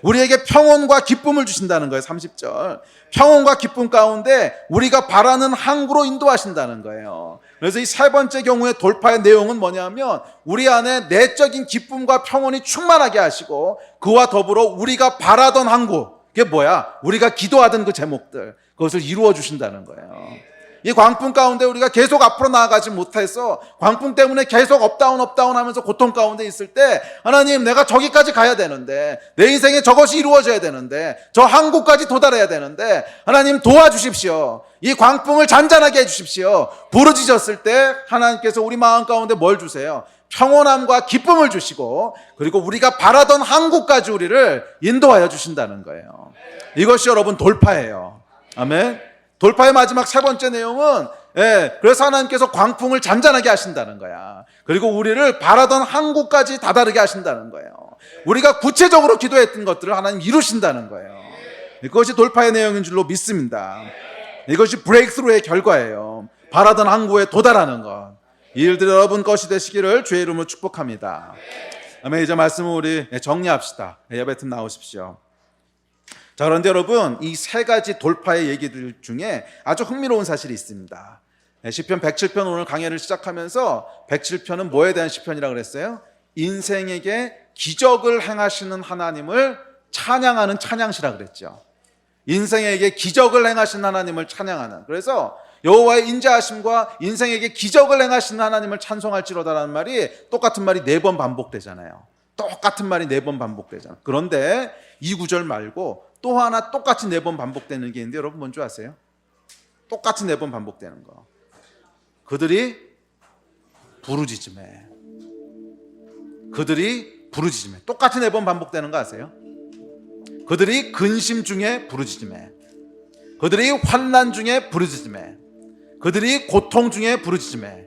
우리에게 평온과 기쁨을 주신다는 거예요. 30절. 평온과 기쁨 가운데 우리가 바라는 항구로 인도하신다는 거예요. 그래서 이 세 번째 경우의 돌파의 내용은 뭐냐면, 우리 안에 내적인 기쁨과 평온이 충만하게 하시고, 그와 더불어 우리가 바라던 항구, 그게 뭐야? 우리가 기도하던 그 제목들, 그것을 이루어 주신다는 거예요. 이 광풍 가운데 우리가 계속 앞으로 나아가지 못해서 광풍 때문에 계속 업다운 하면서 고통 가운데 있을 때, 하나님, 내가 저기까지 가야 되는데, 내 인생에 저것이 이루어져야 되는데, 저 항구까지 도달해야 되는데, 하나님 도와주십시오. 이 광풍을 잔잔하게 해주십시오. 부르짖었을 때 하나님께서 우리 마음 가운데 뭘 주세요? 평온함과 기쁨을 주시고, 그리고 우리가 바라던 항구까지 우리를 인도하여 주신다는 거예요. 이것이 여러분 돌파예요. 아멘. 돌파의 마지막 세 번째 내용은, 그래서 하나님께서 광풍을 잔잔하게 하신다는 거야. 그리고 우리를 바라던 항구까지 다다르게 하신다는 거예요. 우리가 구체적으로 기도했던 것들을 하나님 이루신다는 거예요. 이것이 돌파의 내용인 줄로 믿습니다. 이것이 브레이크스루의 결과예요. 바라던 항구에 도달하는 것. 이 일들이 여러분 것이 되시기를 주의 이름으로 축복합니다. 아멘. 이제 말씀을 우리 정리합시다. 예배팀 나오십시오. 자, 그런데 여러분, 이 세 가지 돌파의 얘기들 중에 아주 흥미로운 사실이 있습니다. 시편 107편 오늘 강해를 시작하면서 107편은 뭐에 대한 시편이라고 그랬어요? 인생에게 기적을 행하시는 하나님을 찬양하는 찬양시라고 그랬죠. 인생에게 기적을 행하시는 하나님을 찬양하는. 그래서 여호와의 인자하심과 인생에게 기적을 행하시는 하나님을 찬송할지로다라는 말이, 똑같은 말이 4번 반복되잖아요. 똑같은 말이 4번 반복되잖아요. 그런데 이 구절 말고 또 하나 똑같이 4번 반복되는 게 있는데, 여러분 뭔지 아세요? 똑같이 4번 반복되는 거. 그들이 부르짖음에. 그들이 부르짖음에. 똑같이 4번 반복되는 거 아세요? 그들이 근심 중에 부르짖음에. 그들이 환난 중에 부르짖음에. 그들이 고통 중에 부르짖음에.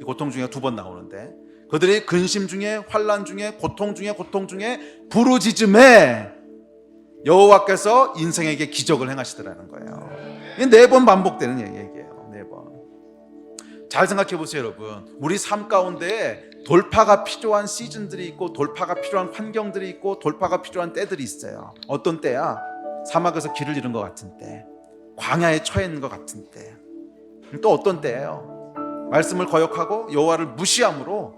고통 중에 2번 나오는데, 그들이 근심 중에, 환난 중에, 고통 중에 부르짖음에 여호와께서 인생에게 기적을 행하시더라는 거예요. 이게 4번 반복되는 얘기예요. 4번. 잘 생각해 보세요, 여러분. 우리 삶 가운데 돌파가 필요한 시즌들이 있고, 돌파가 필요한 환경들이 있고, 돌파가 필요한 때들이 있어요. 어떤 때야? 사막에서 길을 잃은 것 같은 때, 광야에 처해 있는 것 같은 때. 또 어떤 때예요? 말씀을 거역하고 여호와를 무시함으로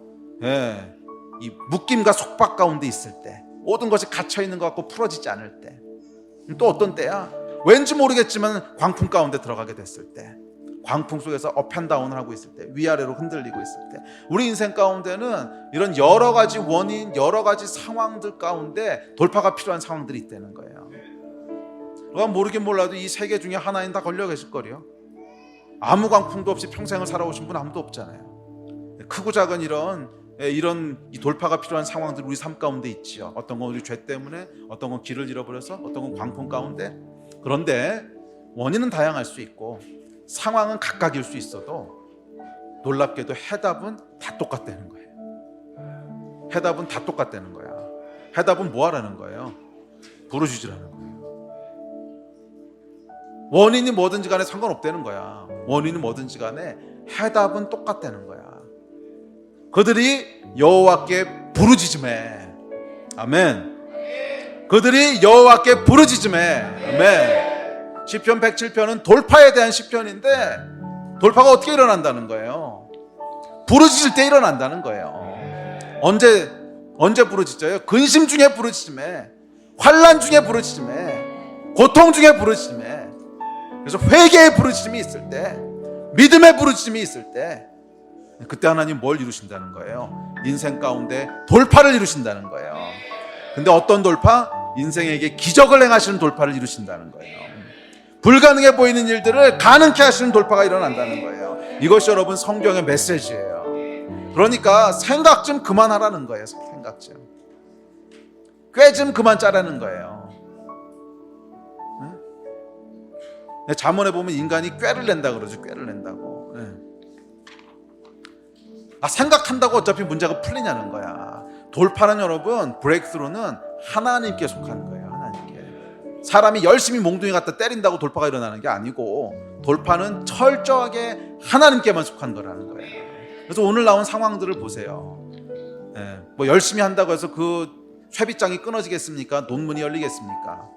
이 묶임과 속박 가운데 있을 때, 모든 것이 갇혀 있는 것 같고 풀어지지 않을 때. 또 어떤 때야? 왠지 모르겠지만 광풍 가운데 들어가게 됐을 때, 광풍 속에서 업앤다운을 하고 있을 때, 위아래로 흔들리고 있을 때. 우리 인생 가운데는 이런 여러 가지 원인, 여러 가지 상황들 가운데 돌파가 필요한 상황들이 있다는 거예요. 누가 모르긴 몰라도 이 세 개 중에 하나는 다 걸려 계실 거래요. 아무 광풍도 없이 평생을 살아오신 분 아무도 없잖아요. 크고 작은 이런 이 돌파가 필요한 상황들 우리 삶 가운데 있지요. 어떤 건 우리 죄 때문에, 어떤 건 길을 잃어버려서, 어떤 건 광풍 가운데. 그런데 원인은 다양할 수 있고 상황은 각각일 수 있어도, 놀랍게도 해답은 다 똑같다는 거예요. 해답은 다 똑같다는 거야. 해답은 뭐 하라는 거예요? 부르짖으라는 거예요. 원인이 뭐든지 간에 상관없다는 거야. 원인이 뭐든지 간에 해답은 똑같다는 거야. 그들이 여호와께 부르짖음에. 아멘. 그들이 여호와께 부르짖음에. 아멘. 시편 107편은 돌파에 대한 시편인데, 돌파가 어떻게 일어난다는 거예요? 부르짖을 때 일어난다는 거예요. 언제 부르짖어요? 근심 중에 부르짖음에, 환난 중에 부르짖음에, 고통 중에 부르짖음에. 그래서 회개의 부르짖음이 있을 때, 믿음의 부르짖음이 있을 때, 그때 하나님 뭘 이루신다는 거예요? 인생 가운데 돌파를 이루신다는 거예요. 근데 어떤 돌파? 인생에게 기적을 행하시는 돌파를 이루신다는 거예요. 불가능해 보이는 일들을 가능케 하시는 돌파가 일어난다는 거예요. 이것이 여러분 성경의 메시지예요. 그러니까 생각 좀 그만하라는 거예요. 생각 좀. 꾀 좀 그만 짜라는 거예요. 잠언에 보면 인간이 꾀를 낸다 그러죠. 꾀를 낸다고. 생각한다고 어차피 문제가 풀리냐는 거야. 돌파는 여러분, 브레이크스루는 하나님께 속하는 거예요. 하나님께. 사람이 열심히 몽둥이 갖다 때린다고 돌파가 일어나는 게 아니고 돌파는 철저하게 하나님께만 속한 거라는 거예요. 그래서 오늘 나온 상황들을 보세요. 뭐 열심히 한다고 해서 그 쇠빗장이 끊어지겠습니까? 논문이 열리겠습니까?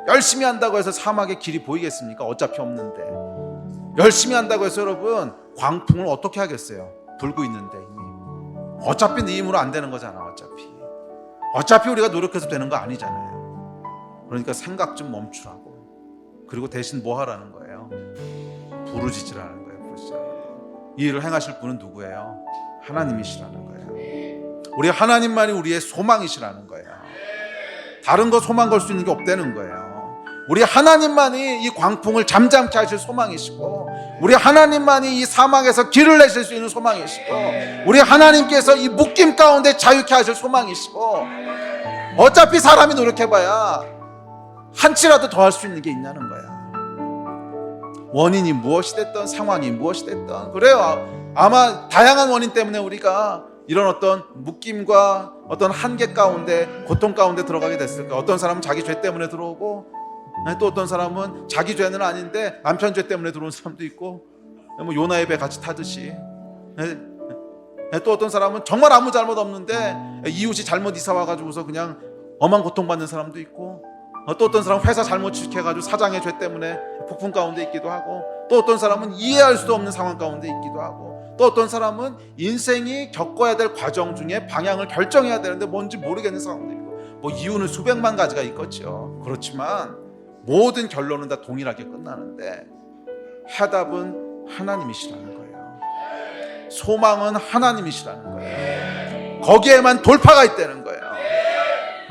열심히 한다고 해서 사막의 길이 보이겠습니까? 어차피 없는데. 열심히 한다고 해서 여러분 광풍을 어떻게 하겠어요? 불고 있는데 이미. 어차피 네 힘으로 안 되는 거잖아. 어차피 우리가 노력해서 되는 거 아니잖아요. 그러니까 생각 좀 멈추라고. 그리고 대신 뭐 하라는 거예요? 부르짖으라는 거예요. 부르짖으라는 거예요. 이 일을 행하실 분은 누구예요? 하나님이시라는 거예요. 우리 하나님만이 우리의 소망이시라는 거예요. 다른 거 소망 걸 수 있는 게 없다는 거예요. 우리 하나님만이 이 광풍을 잠잠케 하실 소망이시고, 우리 하나님만이 이 사막에서 길을 내실 수 있는 소망이시고, 우리 하나님께서 이 묶임 가운데 자유케 하실 소망이시고, 어차피 사람이 노력해봐야 한치라도 더 할 수 있는 게 있냐는 거야. 원인이 무엇이 됐든 상황이 무엇이 됐든 그래요. 아마 다양한 원인 때문에 우리가 이런 어떤 묶임과 어떤 한계 가운데, 고통 가운데 들어가게 됐을 거예요. 어떤 사람은 자기 죄 때문에 들어오고, 또 어떤 사람은 자기 죄는 아닌데 남편 죄 때문에 들어온 사람도 있고, 뭐 요나의 배 같이 타듯이. 또 어떤 사람은 정말 아무 잘못 없는데 이웃이 잘못 이사 와가지고서 그냥 엄한 고통받는 사람도 있고, 또 어떤 사람은 회사 잘못 취직해가지고 사장의 죄 때문에 폭풍 가운데 있기도 하고, 또 어떤 사람은 이해할 수 없는 상황 가운데 있기도 하고, 또 어떤 사람은 인생이 겪어야 될 과정 중에 방향을 결정해야 되는데 뭔지 모르겠는 상황도 있고, 뭐 이유는 수백만 가지가 있겠죠. 그렇지만 모든 결론은 다 동일하게 끝나는데 해답은 하나님이시라는 거예요. 소망은 하나님이시라는 거예요. 거기에만 돌파가 있다는 거예요.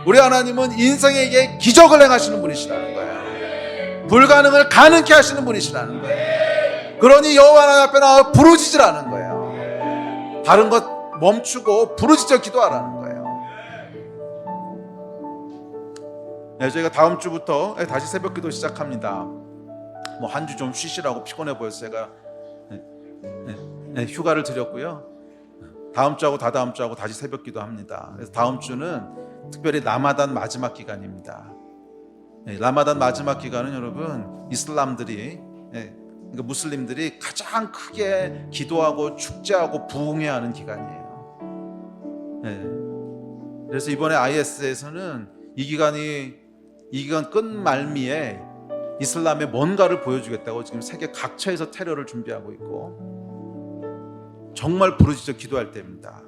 우리 하나님은 인생에게 기적을 행하시는 분이시라는 거예요. 불가능을 가능케 하시는 분이시라는 거예요. 그러니 여호와 하나님 앞에 나와 부르짖으라는 거예요. 다른 것 멈추고 부르짖어 기도하라는 거예요. 저희가 다음 주부터 다시 새벽 기도 시작합니다. 뭐 한 주 좀 쉬시라고 피곤해 보여서 제가 휴가를 드렸고요. 다음 주하고 다다음 주하고 다시 새벽 기도합니다. 그래서 다음 주는 특별히 라마단 마지막 기간입니다. 라마단 마지막 기간은 여러분 이슬람들이, 그러니까 무슬림들이 가장 크게 기도하고 축제하고 부흥회하는 기간이에요. 그래서 이번에 IS에서는 이 기간 끝말미에 이슬람의 뭔가를 보여주겠다고 지금 세계 각처에서 테러를 준비하고 있고, 정말 부르짖어 기도할 때입니다.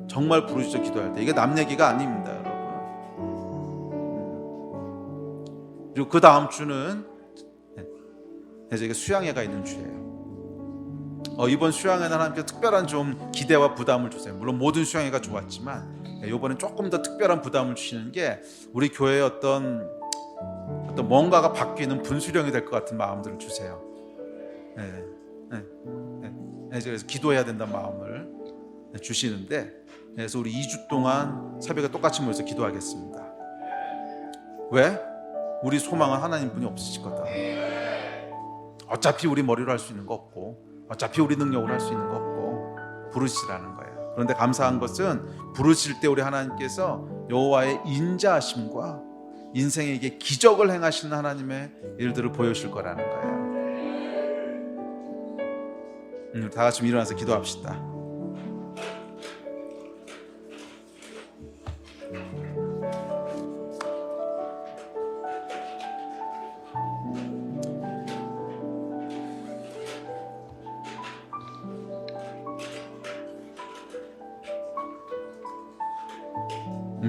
정말 부르짖어 기도할 때. 이게 남 얘기가 아닙니다, 여러분. 그리고 그 다음 주는 저희가 수양회가 있는 주예요. 이번 수양회는 하나님께서 특별한 좀 기대와 부담을 주세요. 물론 모든 수양회가 좋았지만 이번엔 조금 더 특별한 부담을 주시는 게 우리 교회의 어떤 뭔가가 바뀌는 분수령이 될 것 같은 마음들을 주세요. 그래서 기도해야 된다는 마음을 주시는데, 그래서 우리 2주 동안 새벽에 똑같이 모여서 기도하겠습니다. 왜? 우리 소망은 하나님뿐이 없으시거든. 어차피 우리 머리로 할 수 있는 거 없고, 어차피 우리 능력으로 할 수 있는 거 없고, 부르시라는 거예요. 그런데 감사한 것은 부르실 때 우리 하나님께서 여호와의 인자하심과 인생에게 기적을 행하시는 하나님의 일들을 보여주실 거라는 거예요. 다 같이 일어나서 기도합시다.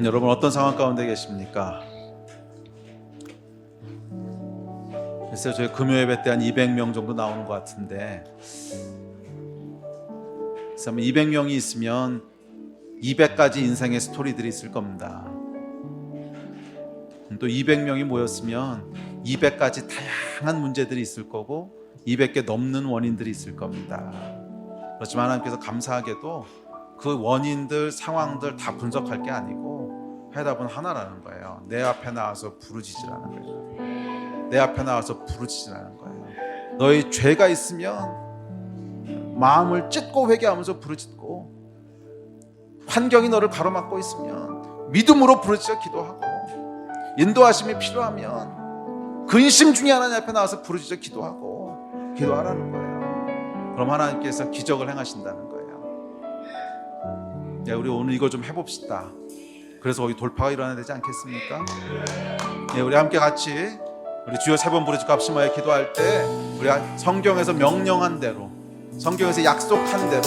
여러분 어떤 상황 가운데 계십니까? 글쎄요, 저희 금요 예배 때 한 200명 정도 나오는 것 같은데, 그래서 200명이 있으면 200가지 인생의 스토리들이 있을 겁니다. 또 200명이 모였으면 200가지 다양한 문제들이 있을 거고 200개 넘는 원인들이 있을 겁니다. 그렇지만 하나님께서 감사하게도 그 원인들, 상황들 다 분석할 게 아니고 해답은 하나라는 거예요. 내 앞에 나와서 부르짖으라는 거예요. 내 앞에 나와서 부르짖으라는 거예요. 너희 죄가 있으면 마음을 찢고 회개하면서 부르짖고, 환경이 너를 가로막고 있으면 믿음으로 부르짖어 기도하고, 인도하심이 필요하면 근심 중에 하나님 앞에 나와서 부르짖어 기도하고 기도하라는 거예요. 그럼 하나님께서 기적을 행하신다는 거예요. 우리 오늘 이거 좀 해봅시다. 그래서 거기 돌파가 일어나야 되지 않겠습니까? 우리 함께 같이 우리 주여 3번 부르짖고 합심하여 기도할 때 우리가 성경에서 명령한 대로, 성경에서 약속한 대로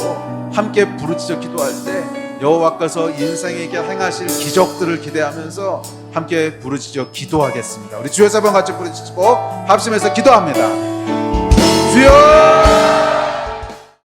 함께 부르짖어 기도할 때 여호와께서 인생에게 행하실 기적들을 기대하면서 함께 부르짖어 기도하겠습니다. 우리 주여 3번 같이 부르짖고 합심해서 기도합니다.